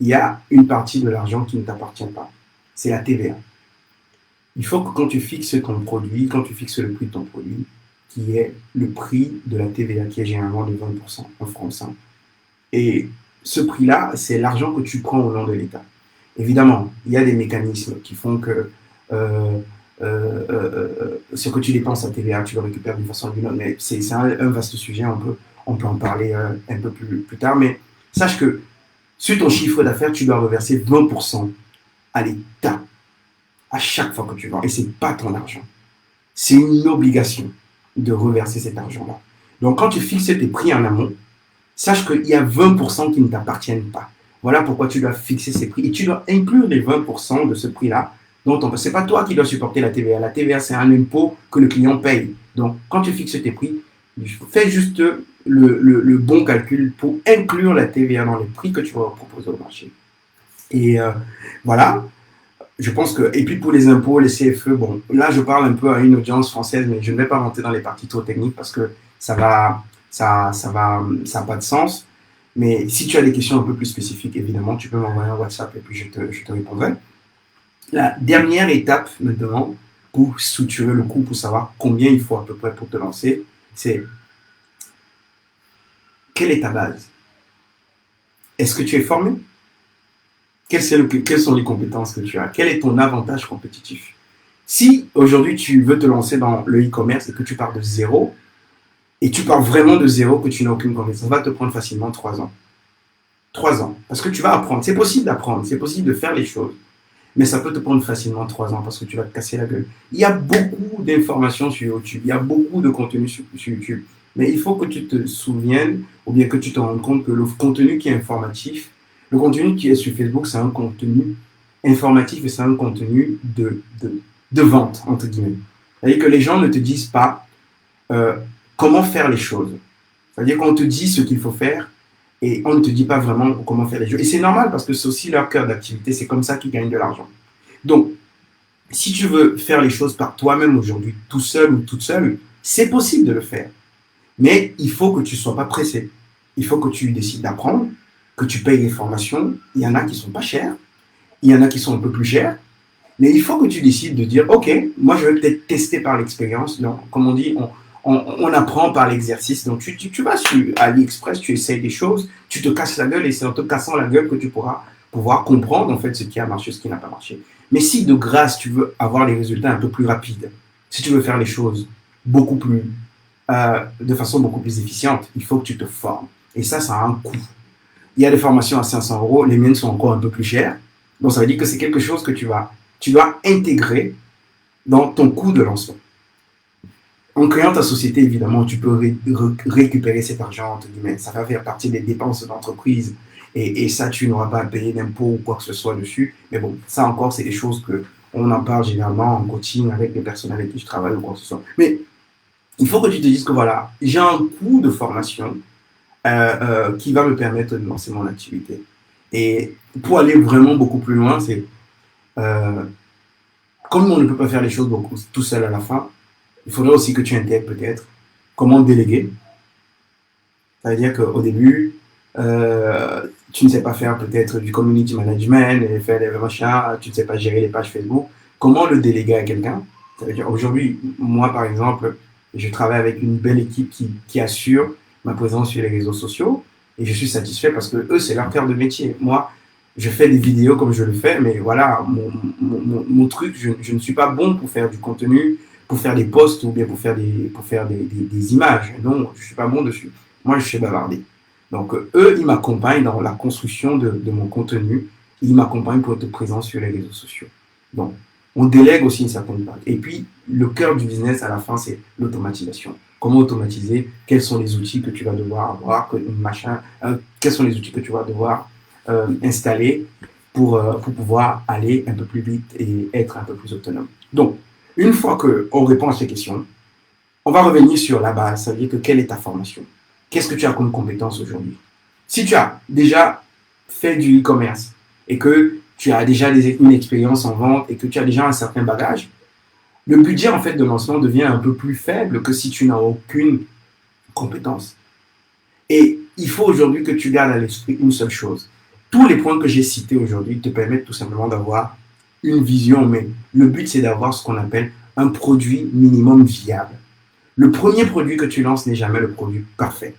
il y a une partie de l'argent qui ne t'appartient pas. C'est la TVA. Il faut que quand tu fixes ton produit, quand tu fixes le prix de ton produit, qui est le prix de la TVA, qui est généralement de 20% en France. Hein. Et ce prix-là, c'est l'argent que tu prends au nom de l'État. Évidemment, il y a des mécanismes qui font que ce que tu dépenses en TVA, tu le récupères d'une façon ou d'une autre. Mais c'est un vaste sujet, on peut en parler un peu plus tard. Mais sache que sur ton chiffre d'affaires, tu dois reverser 20% à l'État à chaque fois que tu vends. Et ce n'est pas ton argent. C'est une obligation de reverser cet argent-là. Donc, quand tu fixes tes prix en amont, sache qu'il y a 20% qui ne t'appartiennent pas. Voilà pourquoi tu dois fixer ces prix. Et tu dois inclure les 20% de ce prix-là. Ce n'est pas toi qui dois supporter la TVA. La TVA, c'est un impôt que le client paye. Donc, quand tu fixes tes prix, fais juste le bon calcul pour inclure la TVA dans les prix que tu vas proposer au marché. Et voilà. Je pense que, et puis pour les impôts, les CFE, bon, là je parle un peu à une audience française, mais je ne vais pas rentrer dans les parties trop techniques parce que ça n'a pas de sens. Mais si tu as des questions un peu plus spécifiques, évidemment, tu peux m'envoyer un WhatsApp et puis je te répondrai. La dernière étape maintenant pour structurer le coût, pour savoir combien il faut à peu près pour te lancer, c'est quelle est ta base? Est-ce que tu es formé? Quelles sont les compétences que tu as? Quel est ton avantage compétitif? Si aujourd'hui tu veux te lancer dans le e-commerce et que tu pars de zéro, et tu pars vraiment de zéro, que tu n'as aucune compétence, ça va te prendre facilement 3 ans. 3 ans. Parce que tu vas apprendre. C'est possible d'apprendre, c'est possible de faire les choses. Mais ça peut te prendre facilement 3 ans parce que tu vas te casser la gueule. Il y a beaucoup d'informations sur YouTube, il y a beaucoup de contenu sur YouTube. Mais il faut que tu te souviennes, ou bien que tu te rendes compte que le contenu qui est informatif, le contenu qui est sur Facebook, c'est un contenu informatif et c'est un contenu de vente, entre guillemets. C'est-à-dire que les gens ne te disent pas comment faire les choses. C'est-à-dire qu'on te dit ce qu'il faut faire et on ne te dit pas vraiment comment faire les choses. Et c'est normal parce que c'est aussi leur cœur d'activité, c'est comme ça qu'ils gagnent de l'argent. Donc, si tu veux faire les choses par toi-même aujourd'hui, tout seul ou toute seule, c'est possible de le faire. Mais il faut que tu ne sois pas pressé. Il faut que tu décides d'apprendre, que tu payes les formations. Il y en a qui ne sont pas chères, il y en a qui sont un peu plus chères. Mais il faut que tu décides de dire, OK, moi je vais peut-être tester par l'expérience. Donc, comme on dit, on apprend par l'exercice. Donc, tu vas sur AliExpress, tu essayes des choses, tu te casses la gueule et c'est en te cassant la gueule que tu pourras pouvoir comprendre en fait ce qui a marché, ce qui n'a pas marché. Mais si de grâce, tu veux avoir les résultats un peu plus rapides, si tu veux faire les choses beaucoup plus, de façon beaucoup plus efficiente, il faut que tu te formes. Et ça a un coût. Il y a des formations à 500 €, les miennes sont encore un peu plus chères. Donc, ça veut dire que c'est quelque chose que tu dois intégrer dans ton coût de lancement. En créant ta société, évidemment, tu peux récupérer cet argent, entre guillemets. Ça va faire partie des dépenses d'entreprise. Et ça, tu n'auras pas à payer d'impôts ou quoi que ce soit dessus. Mais bon, ça encore, c'est des choses qu'on en parle généralement en coaching avec des personnes avec qui je travaille ou quoi que ce soit. Mais il faut que tu te dises que voilà, j'ai un coût de formation qui va me permettre de lancer mon activité. Et pour aller vraiment beaucoup plus loin, c'est comme on ne peut pas faire les choses tout seul à la fin, il faudrait aussi que tu intègres peut-être comment déléguer. C'est-à-dire qu'au début, tu ne sais pas faire peut-être du community management, et faire des machins, tu ne sais pas gérer les pages Facebook. Comment le déléguer à quelqu'un? Ça veut dire aujourd'hui, moi par exemple, je travaille avec une belle équipe qui assure ma présence sur les réseaux sociaux et je suis satisfait parce que eux, c'est leur cœur de métier. Moi, je fais des vidéos comme je le fais, mais voilà, mon truc, je ne suis pas bon pour faire du contenu, pour faire des posts ou bien pour faire des images. Non, je ne suis pas bon dessus. Moi, je sais bavarder. Donc, eux, ils m'accompagnent dans la construction de mon contenu. Ils m'accompagnent pour être présent sur les réseaux sociaux. Donc, on délègue aussi une certaine part. Et puis, le cœur du business, à la fin, c'est l'automatisation. Comment automatiser? Quels sont les outils que tu vas devoir avoir? Quels sont les outils que tu vas devoir installer pour pouvoir aller un peu plus vite et être un peu plus autonome. Donc, une fois qu'on répond à ces questions, on va revenir sur la base. Ça veut dire que quelle est ta formation? Qu'est-ce que tu as comme compétence aujourd'hui? Si tu as déjà fait du e-commerce et que tu as déjà une expérience en vente et que tu as déjà un certain bagage, le budget en fait de lancement devient un peu plus faible que si tu n'as aucune compétence. Et il faut aujourd'hui que tu gardes à l'esprit une seule chose. Tous les points que j'ai cités aujourd'hui te permettent tout simplement d'avoir une vision, mais le but, c'est d'avoir ce qu'on appelle un produit minimum viable. Le premier produit que tu lances n'est jamais le produit parfait.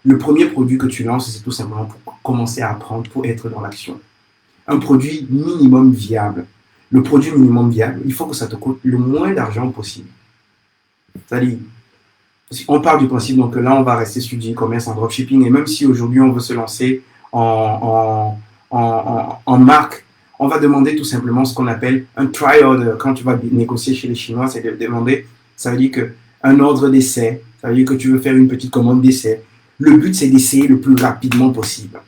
Le premier produit que tu lances, c'est tout simplement pour commencer à apprendre, pour être dans l'action. Un produit minimum viable. Le produit minimum viable, il faut que ça te coûte le moins d'argent possible. C'est-à-dire, on part du principe, donc là, on va rester sur du e-commerce en dropshipping, et même si aujourd'hui, on veut se lancer en marque, on va demander tout simplement ce qu'on appelle un try order. Quand tu vas négocier chez les Chinois, c'est de demander, ça veut dire qu'un ordre d'essai, ça veut dire que tu veux faire une petite commande d'essai. Le but, c'est d'essayer le plus rapidement possible.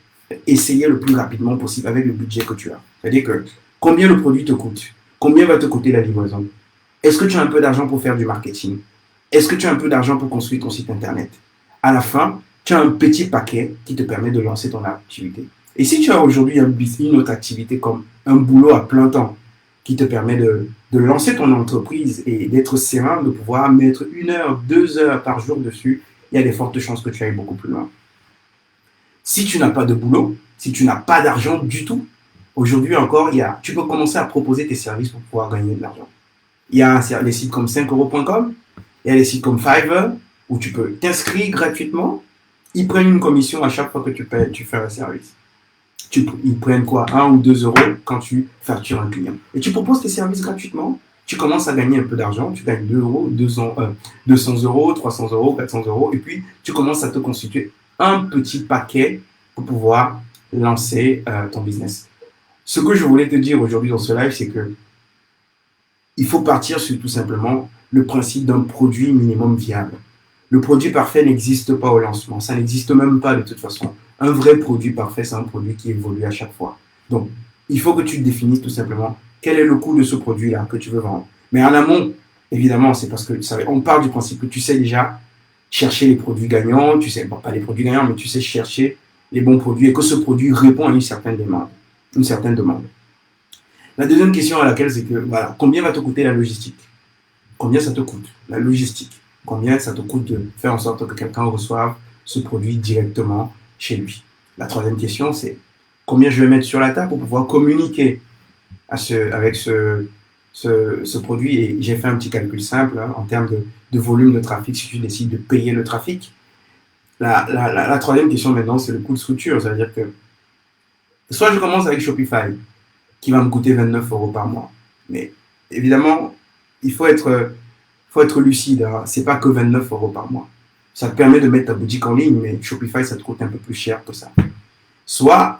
Essayer le plus rapidement possible avec le budget que tu as. C'est-à-dire que combien le produit te coûte? Combien va te coûter la livraison? Est-ce que tu as un peu d'argent pour faire du marketing? Est-ce que tu as un peu d'argent pour construire ton site internet? À la fin, tu as un petit paquet qui te permet de lancer ton activité. Et si tu as aujourd'hui une autre activité comme un boulot à plein temps qui te permet de lancer ton entreprise et d'être serein, de pouvoir mettre 1 heure, 2 heures par jour dessus, il y a des fortes chances que tu ailles beaucoup plus loin. Si tu n'as pas de boulot, si tu n'as pas d'argent du tout, aujourd'hui encore, tu peux commencer à proposer tes services pour pouvoir gagner de l'argent. Il y a des sites comme 5euros.com, il y a des sites comme Fiverr où tu peux t'inscrire gratuitement. Ils prennent une commission à chaque fois que tu fais un service. Ils prennent quoi? 1 ou 2 euros quand tu factures un client. Et tu proposes tes services gratuitement. Tu commences à gagner un peu d'argent. Tu gagnes 2 euros, 200 euros, 300 euros, 400 euros. Et puis, tu commences à te constituer un petit paquet pour pouvoir lancer ton business. Ce que je voulais te dire aujourd'hui dans ce live, c'est que il faut partir sur tout simplement le principe d'un produit minimum viable. Le produit parfait n'existe pas au lancement. Ça n'existe même pas de toute façon. Un vrai produit parfait, c'est un produit qui évolue à chaque fois. Donc, il faut que tu définisses tout simplement quel est le coût de ce produit-là que tu veux vendre. Mais en amont, évidemment, c'est parce que on part du principe que tu sais déjà chercher les produits gagnants, tu sais, bon, pas les produits gagnants, mais tu sais chercher les bons produits et que ce produit répond à une certaine demande. La deuxième question à laquelle c'est que, voilà, combien va te coûter la logistique? Combien ça te coûte, la logistique? Combien ça te coûte de faire en sorte que quelqu'un reçoive ce produit directement chez lui? La troisième question, c'est combien je vais mettre sur la table pour pouvoir communiquer avec ce produit? Et j'ai fait un petit calcul simple en termes de volume de trafic si tu décides de payer le trafic. La troisième question maintenant, c'est le coût de structure. C'est-à-dire que soit je commence avec Shopify, qui va me coûter 29 euros par mois. Mais évidemment, il faut être lucide. Hein. Ce n'est pas que 29 euros par mois. Ça te permet de mettre ta boutique en ligne, mais Shopify, ça te coûte un peu plus cher que ça. Soit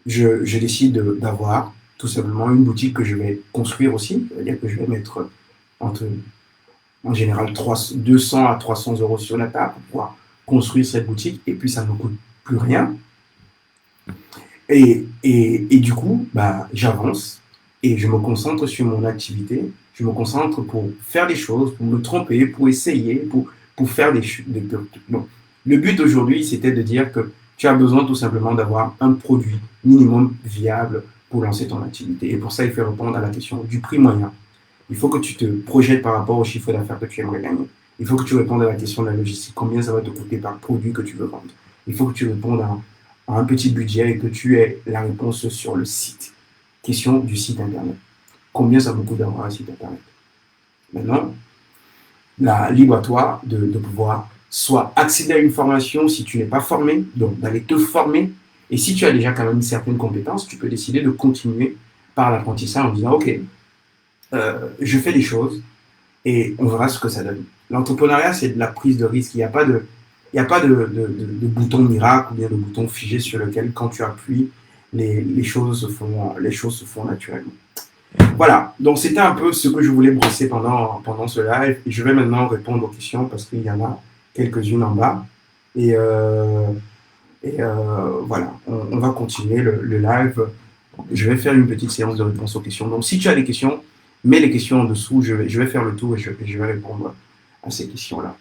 je décide d'avoir tout simplement une boutique que je vais construire aussi. C'est-à-dire que je vais mettre en général 200 à 300 euros sur la table pour pouvoir construire cette boutique et puis ça ne me coûte plus rien. Et du coup, j'avance et je me concentre sur mon activité. Je me concentre pour faire des choses, pour me tromper, pour essayer, pour faire des choses. Donc, le but aujourd'hui, c'était de dire que tu as besoin tout simplement d'avoir un produit minimum viable pour lancer ton activité. Et pour ça, il faut répondre à la question du prix moyen. Il faut que tu te projettes par rapport au chiffre d'affaires que tu aimerais gagner. Il faut que tu répondes à la question de la logistique. Combien ça va te coûter par produit que tu veux vendre? Il faut que tu répondes à un petit budget et que tu aies la réponse sur le site. Question du site internet. Combien ça vous coûte d'avoir un site internet? Maintenant, libre à toi de pouvoir soit accéder à une formation si tu n'es pas formé, donc d'aller te former. Et si tu as déjà quand même certaines compétences, tu peux décider de continuer par l'apprentissage en disant, OK, je fais des choses et on verra ce que ça donne. L'entrepreneuriat, c'est de la prise de risque. Il n'y a pas de bouton miracle ou bien de bouton figé sur lequel, quand tu appuies, les choses se font naturellement. Voilà, donc c'était un peu ce que je voulais brosser pendant ce live. Et je vais maintenant répondre aux questions parce qu'il y en a quelques-unes en bas. Et voilà, on va continuer le live. Je vais faire une petite séance de réponse aux questions. Donc si tu as des questions, mets les questions en dessous. Je vais faire le tour et je vais répondre à ces questions-là.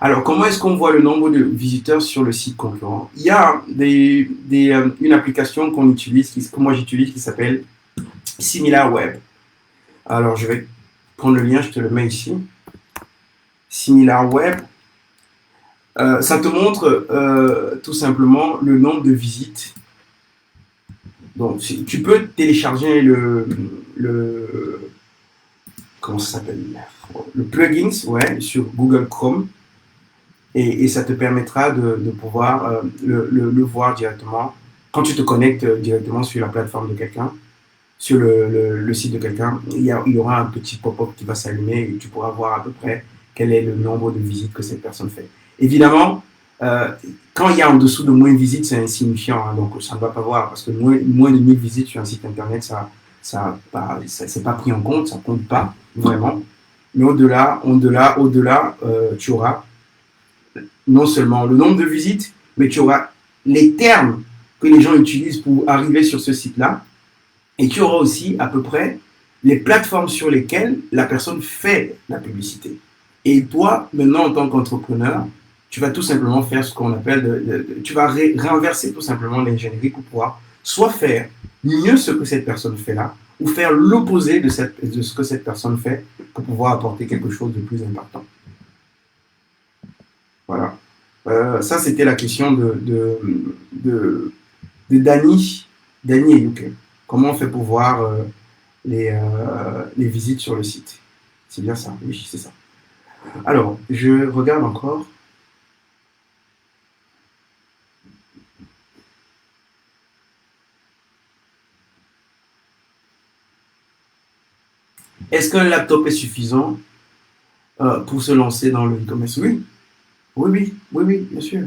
Alors, comment est-ce qu'on voit le nombre de visiteurs sur le site concurrent? Il y a une application qu'on utilise, que moi j'utilise, qui s'appelle SimilarWeb. Alors, je vais prendre le lien, je te le mets ici. SimilarWeb. Ça te montre tout simplement le nombre de visites. Donc, tu peux télécharger le comment ça s'appelle, le plugins, ouais, sur Google Chrome, et ça te permettra de pouvoir le voir directement quand tu te connectes directement sur la plateforme de quelqu'un, sur le site de quelqu'un. Il y aura un petit pop-up qui va s'allumer et tu pourras voir à peu près quel est le nombre de visites que cette personne fait. Évidemment, euh, quand il y a en dessous de moins de visites, c'est insignifiant, hein, donc ça ne va pas voir, parce que moins de 1000 visites sur un site internet, c'est pas pris en compte, ça compte pas vraiment. Mais au-delà, tu auras non seulement le nombre de visites, mais tu auras les termes que les gens utilisent pour arriver sur ce site-là, et tu auras aussi à peu près les plateformes sur lesquelles la personne fait la publicité. Et toi, maintenant, en tant qu'entrepreneur, tu vas tout simplement faire ce qu'on appelle, tu vas réinverser tout simplement l'ingénierie pour pouvoir soit faire mieux ce que cette personne fait là, ou faire l'opposé de ce que cette personne fait pour pouvoir apporter quelque chose de plus important. Voilà. Ça, c'était la question de Dany et Yuke. Comment on fait pour voir les visites sur le site? C'est bien ça, oui, c'est ça. Alors, je regarde encore. Est-ce qu'un laptop est suffisant pour se lancer dans le e-commerce? Oui, oui, bien sûr.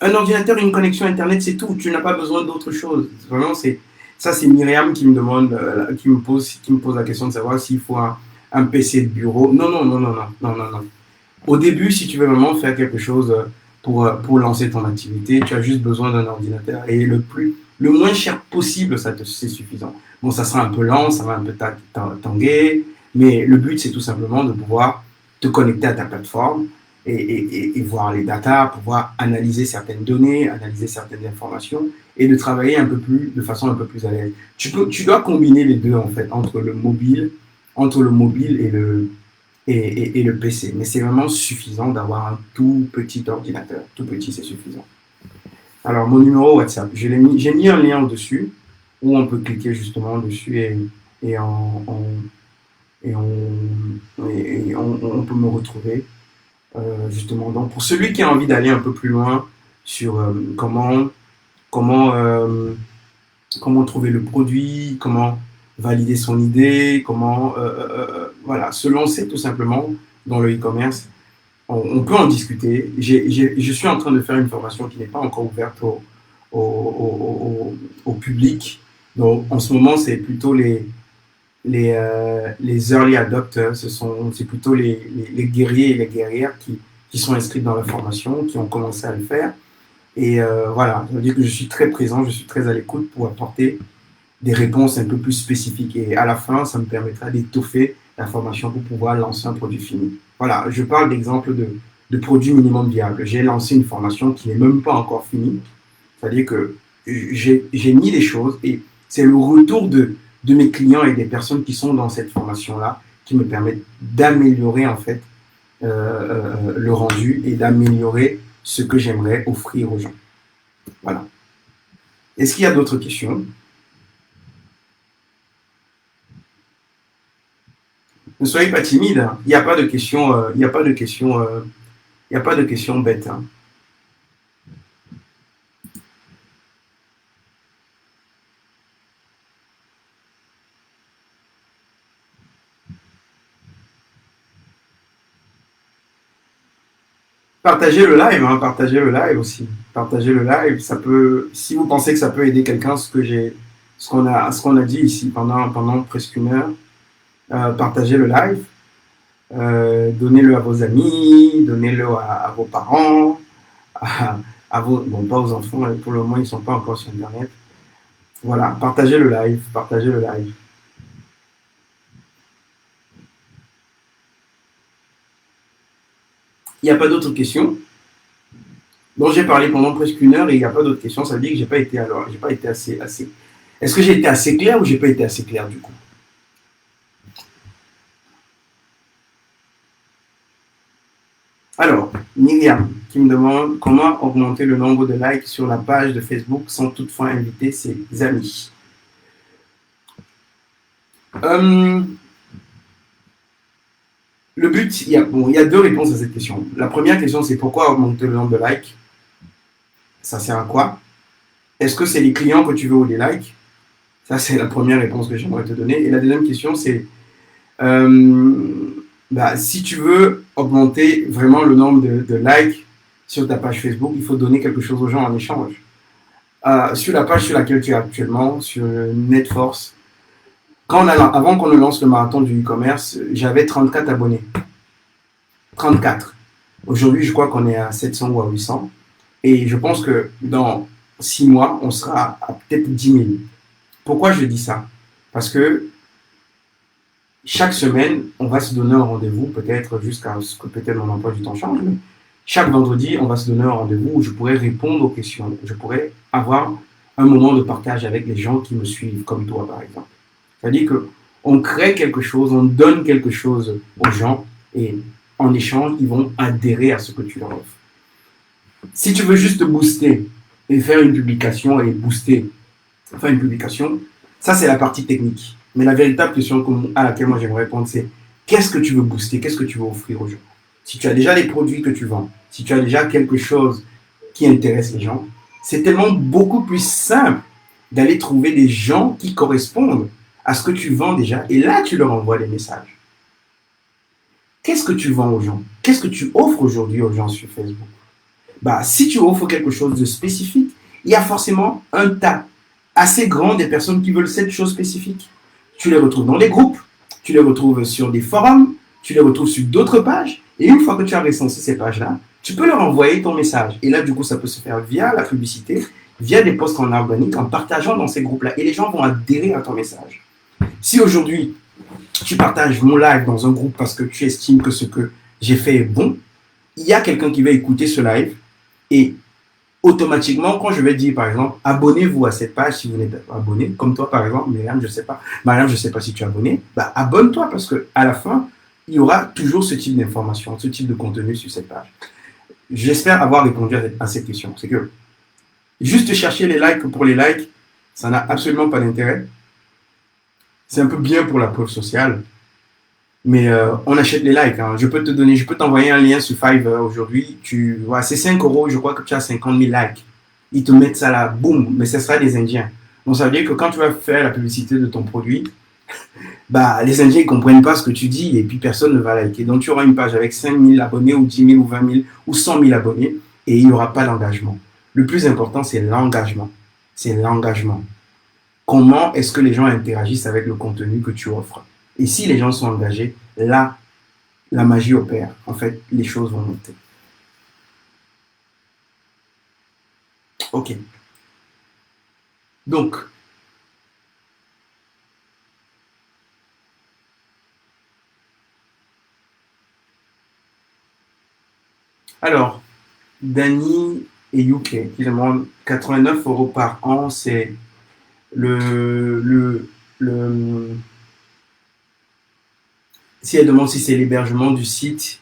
Un ordinateur et une connexion Internet, c'est tout. Tu n'as pas besoin d'autre chose. Vraiment, c'est Myriam qui me demande, qui me pose la question de savoir s'il faut un PC de bureau. Non, non, non, non, non, non, non, non. Au début, si tu veux vraiment faire quelque chose pour lancer ton activité, tu as juste besoin d'un ordinateur et le moins cher possible, c'est suffisant. Bon, ça sera un peu lent, ça va un peu tanguer, mais le but, c'est tout simplement de pouvoir te connecter à ta plateforme et voir les datas, pouvoir analyser certaines données, analyser certaines informations et de travailler de façon un peu plus à l'aise. Tu dois combiner les deux, en fait, entre le mobile et le PC. Mais c'est vraiment suffisant d'avoir un tout petit ordinateur. Tout petit, c'est suffisant. Alors, mon numéro WhatsApp, j'ai mis un lien au-dessus où on peut cliquer justement dessus et, on, et, on peut me retrouver justement. Donc, pour celui qui a envie d'aller un peu plus loin sur comment, euh, comment trouver le produit, comment valider son idée, comment voilà, se lancer tout simplement dans le e-commerce. On peut en discuter. Je suis en train de faire une formation qui n'est pas encore ouverte au public. Donc, en ce moment, c'est plutôt les early adopters, c'est plutôt les guerriers et les guerrières qui sont inscrits dans la formation, qui ont commencé à le faire. Et voilà, ça veut dire que je suis très présent, je suis très à l'écoute pour apporter des réponses un peu plus spécifiques. Et à la fin, ça me permettra d'étoffer la formation pour pouvoir lancer un produit fini. Voilà, je parle d'exemple de produit minimum viable. J'ai lancé une formation qui n'est même pas encore finie. C'est-à-dire que j'ai mis des choses et c'est le retour de mes clients et des personnes qui sont dans cette formation-là qui me permettent d'améliorer en fait le rendu et d'améliorer ce que j'aimerais offrir aux gens. Voilà. Est-ce qu'il y a d'autres questions? Ne soyez pas timide. Hein. Il n'y a pas de questions. Il n'y a pas de questions. Il n'y a pas de questions bêtes. Hein. Partagez le live, hein, partagez le live aussi. Partagez le live, ça peut, si vous pensez que ça peut aider quelqu'un, ce qu'on a dit ici pendant presque une heure, partagez le live, donnez-le à vos amis, donnez-le à vos parents, bon, pas aux enfants, pour le moment ils ne sont pas encore sur Internet. Voilà, partagez le live, partagez le live. Il n'y a pas d'autres questions. Donc j'ai parlé pendant presque une heure et il n'y a pas d'autres questions. Ça veut dire que j'ai pas été assez. Est-ce que j'ai été assez clair ou j'ai pas été assez clair du coup? Alors, Myriam qui me demande comment augmenter le nombre de likes sur la page de Facebook sans toutefois inviter ses amis. Le but, il y a deux réponses à cette question. La première question, c'est pourquoi augmenter le nombre de likes? Ça sert à quoi? Est-ce que c'est les clients que tu veux ou les likes? Ça, c'est la première réponse que j'aimerais te donner. Et la deuxième question, c'est si tu veux augmenter vraiment le nombre de likes sur ta page Facebook, il faut donner quelque chose aux gens en échange. Sur la page sur laquelle tu es actuellement, sur NetForce, avant qu'on ne lance le marathon du e-commerce, j'avais 34 abonnés. 34. Aujourd'hui, je crois qu'on est à 700 ou à 800. Et je pense que dans 6 mois, on sera à peut-être 10 000. Pourquoi je dis ça? Parce que chaque semaine, on va se donner un rendez-vous, peut-être jusqu'à ce que peut-être mon emploi du temps change, mais chaque vendredi, on va se donner un rendez-vous où je pourrais répondre aux questions. Je pourrais avoir un moment de partage avec les gens qui me suivent, comme toi par exemple. C'est-à-dire qu'on crée quelque chose, on donne quelque chose aux gens et en échange, ils vont adhérer à ce que tu leur offres. Si tu veux juste booster et faire une publication et booster, faire une publication, ça c'est la partie technique. Mais la véritable question à laquelle moi j'aimerais répondre, c'est qu'est-ce que tu veux booster, qu'est-ce que tu veux offrir aux gens? Si tu as déjà les produits que tu vends, si tu as déjà quelque chose qui intéresse les gens, c'est tellement beaucoup plus simple d'aller trouver des gens qui correspondent à ce que tu vends déjà, et là tu leur envoies les messages. Qu'est-ce que tu vends aux gens? Qu'est-ce que tu offres aujourd'hui aux gens sur Facebook? Si tu offres quelque chose de spécifique, il y a forcément un tas assez grand des personnes qui veulent cette chose spécifique. Tu les retrouves dans les groupes, tu les retrouves sur des forums, tu les retrouves sur d'autres pages, et une fois que tu as recensé ces pages-là, tu peux leur envoyer ton message. Et là, du coup, ça peut se faire via la publicité, via des posts en organique, en partageant dans ces groupes-là, et les gens vont adhérer à ton message. Si aujourd'hui, tu partages mon live dans un groupe parce que tu estimes que ce que j'ai fait est bon, il y a quelqu'un qui va écouter ce live et automatiquement, quand je vais dire par exemple, abonnez-vous à cette page si vous n'êtes pas abonné, comme toi par exemple, Myriam, je sais pas si tu es abonné, abonne-toi parce que à la fin, il y aura toujours ce type d'information, ce type de contenu sur cette page. J'espère avoir répondu à cette question. C'est que juste chercher les likes pour les likes, ça n'a absolument pas d'intérêt. C'est un peu bien pour la preuve sociale, mais on achète les likes. Hein. Je peux t'envoyer un lien sur Fiverr aujourd'hui. Tu vois, c'est 5 euros, je crois que tu as 50 000 likes. Ils te mettent ça là, boum, mais ce sera des Indiens. Donc ça veut dire que quand tu vas faire la publicité de ton produit, les Indiens ne comprennent pas ce que tu dis et puis personne ne va liker. Donc tu auras une page avec 5 000 abonnés ou 10 000 ou 20 000 ou 100 000 abonnés et il n'y aura pas d'engagement. Le plus important, c'est l'engagement. C'est l'engagement. Comment est-ce que les gens interagissent avec le contenu que tu offres? Et si les gens sont engagés, là, la magie opère. En fait, les choses vont monter. Ok. Donc, alors, Dani et UK qui demandent 89 euros par an, c'est si elle demande si c'est l'hébergement du site,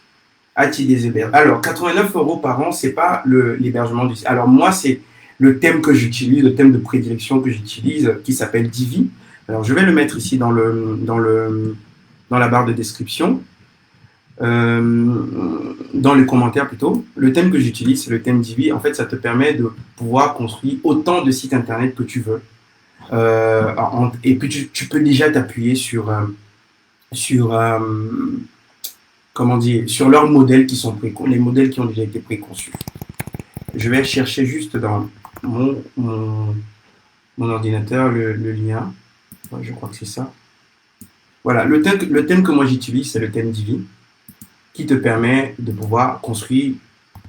a-t-il des hébergements? Alors, 89 euros par an, c'est pas l'hébergement du site. Alors, moi, c'est le thème que j'utilise, le thème de prédilection que j'utilise, qui s'appelle Divi. Alors, je vais le mettre ici dans la barre de description, dans les commentaires plutôt. Le thème que j'utilise, c'est le thème Divi. En fait, ça te permet de pouvoir construire autant de sites internet que tu veux. Et puis, tu peux déjà t'appuyer sur leurs modèles qui sont les modèles qui ont déjà été préconçus. Je vais chercher juste dans mon ordinateur le lien. Ouais, je crois que c'est ça. Voilà, le thème que moi j'utilise, c'est le thème Divi, qui te permet de pouvoir construire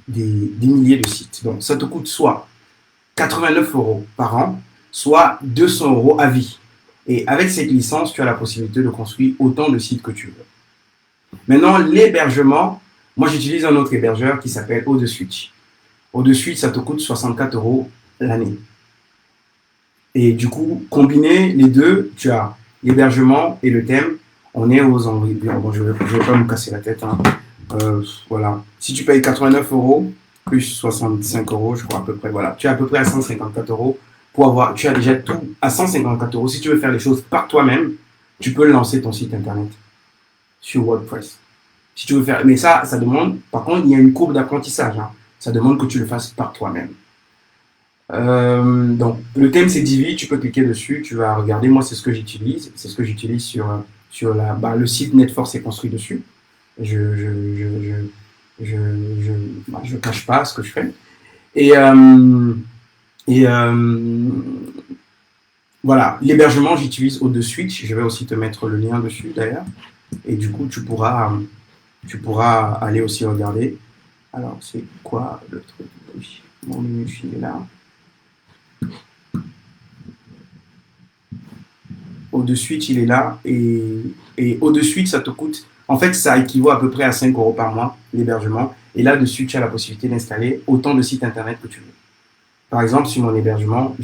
des milliers de sites. Donc, ça te coûte soit 89 euros par an, soit 200 euros à vie. Et avec cette licence, tu as la possibilité de construire autant de sites que tu veux. Maintenant, l'hébergement, moi j'utilise un autre hébergeur qui s'appelle O2Switch. O2Switch, ça te coûte 64 euros l'année. Et du coup, combiner les deux, tu as l'hébergement et le thème. On est aux environs. Bon, je vais pas me casser la tête, hein. Voilà. Si tu payes 89 euros, plus 65 euros, je crois à peu près, voilà. Tu es à peu près à 154 euros pour avoir, tu as déjà tout à 154 euros. Si tu veux faire les choses par toi-même, tu peux lancer ton site internet sur WordPress. Si tu veux faire, mais ça demande, par contre, il y a une courbe d'apprentissage, hein. Ça demande que tu le fasses par toi-même. Donc, le thème c'est Divi, tu peux cliquer dessus, tu vas regarder. Moi, c'est ce que j'utilise. C'est ce que j'utilise sur le site NetForce est construit dessus. Je je cache pas ce que je fais. Et, et voilà, l'hébergement, j'utilise O2Switch. Je vais aussi te mettre le lien dessus d'ailleurs. Et du coup, tu pourras aller aussi regarder. Alors, c'est quoi le truc? Mon menu est là. O2Switch, il est là. Et O2Switch, ça te coûte. En fait, ça équivaut à peu près à 5 euros par mois, l'hébergement. Et là-dessus, tu as la possibilité d'installer autant de sites internet que tu veux. Par exemple, sur mon hébergement,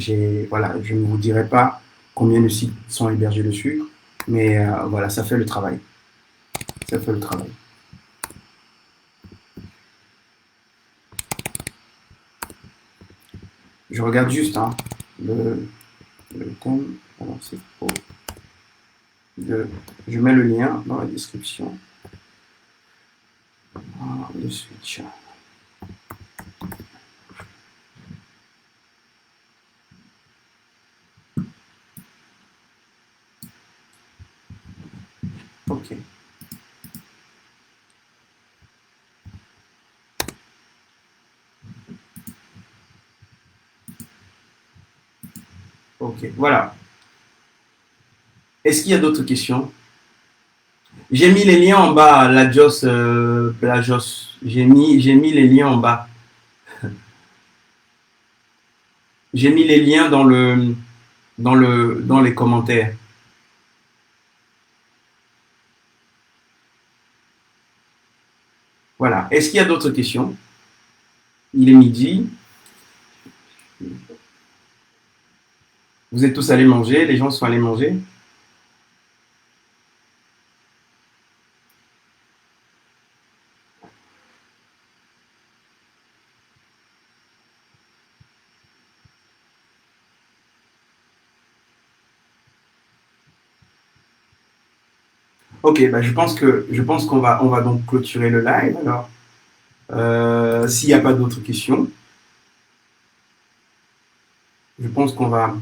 voilà, je ne vous dirai pas combien de sites sont hébergés dessus, mais voilà, ça fait le travail. Ça fait le travail. Je regarde juste hein, le thème. Alors, c'est faux. Je mets le lien dans la description. Le switch. Ok. Ok, voilà. Est-ce qu'il y a d'autres questions? J'ai mis les liens en bas, la Jos. J'ai mis les liens en bas. J'ai mis les liens dans les commentaires. Voilà. Est-ce qu'il y a d'autres questions? Il est midi. Vous êtes tous allés manger, les gens sont allés manger. Ok, bah je pense on va donc clôturer le live alors. S'il n'y a pas d'autres questions, je pense qu'on va.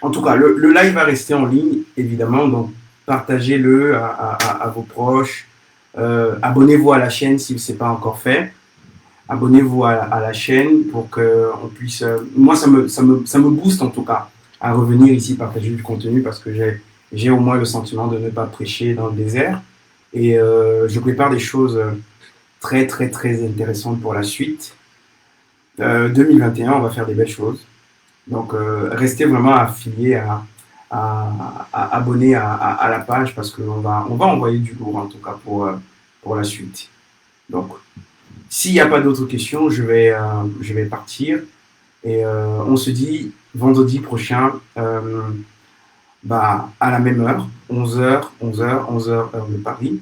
En tout cas, le live va rester en ligne, évidemment, donc partagez-le à vos proches. Abonnez-vous à la chaîne si ce n'est pas encore fait. Abonnez-vous à la chaîne pour qu'on puisse. Moi, ça me booste en tout cas à revenir ici partager du contenu parce que j'ai au moins le sentiment de ne pas prêcher dans le désert. Et je prépare des choses très, très, très intéressantes pour la suite. 2021, on va faire des belles choses. Donc, restez vraiment affiliés abonnés à la page parce qu'on va envoyer du lourd en tout cas pour la suite. Donc, s'il n'y a pas d'autres questions, je vais partir. Et on se dit vendredi prochain à la même heure, 11h, heure de Paris.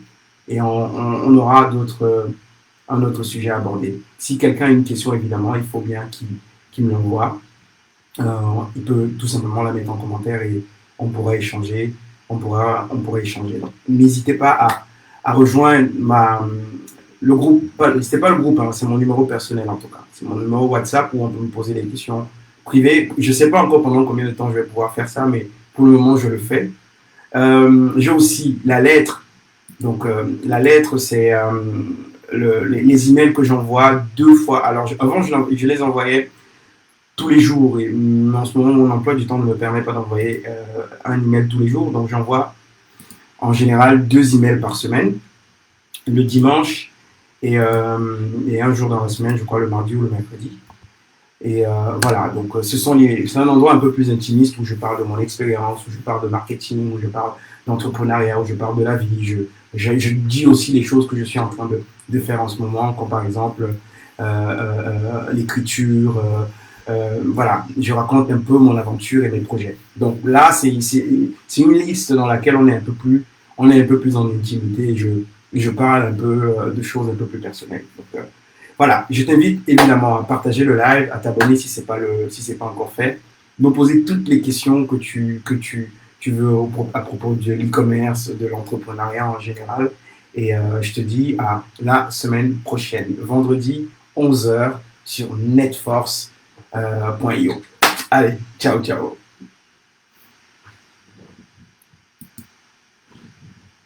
Et on aura un autre sujet à aborder. Si quelqu'un a une question, évidemment, il faut bien qu'il me l'envoie. Il peut tout simplement la mettre en commentaire et on pourra échanger. On pourra échanger. N'hésitez pas à rejoindre le groupe. C'est pas le groupe, hein, c'est mon numéro personnel en tout cas. C'est mon numéro WhatsApp où on peut me poser des questions privées. Je ne sais pas encore pendant combien de temps je vais pouvoir faire ça, mais pour le moment, je le fais. J'ai aussi la lettre. Donc, la lettre, c'est les emails que j'envoie 2 fois. Alors, avant, je les envoyais tous les jours. Et en ce moment, mon emploi du temps ne me permet pas d'envoyer un email tous les jours. Donc, j'envoie en général 2 emails par semaine, le dimanche et un jour dans la semaine, je crois le mardi ou le mercredi. Et voilà, donc c'est un endroit un peu plus intimiste où je parle de mon expérience, où je parle de marketing, où je parle d'entrepreneuriat, où je parle de la vie. je dis aussi les choses que je suis en train de faire en ce moment, comme par exemple l'écriture. Voilà, je raconte un peu mon aventure et mes projets. Donc là, c'est une liste dans laquelle on est un peu plus en intimité et je parle un peu de choses un peu plus personnelles. Donc, voilà, je t'invite évidemment à partager le live, à t'abonner si c'est pas encore fait, me poser toutes les questions tu veux à propos de l'e-commerce, de l'entrepreneuriat en général. Et je te dis à la semaine prochaine, vendredi 11h sur netforce.io. Allez, ciao, ciao.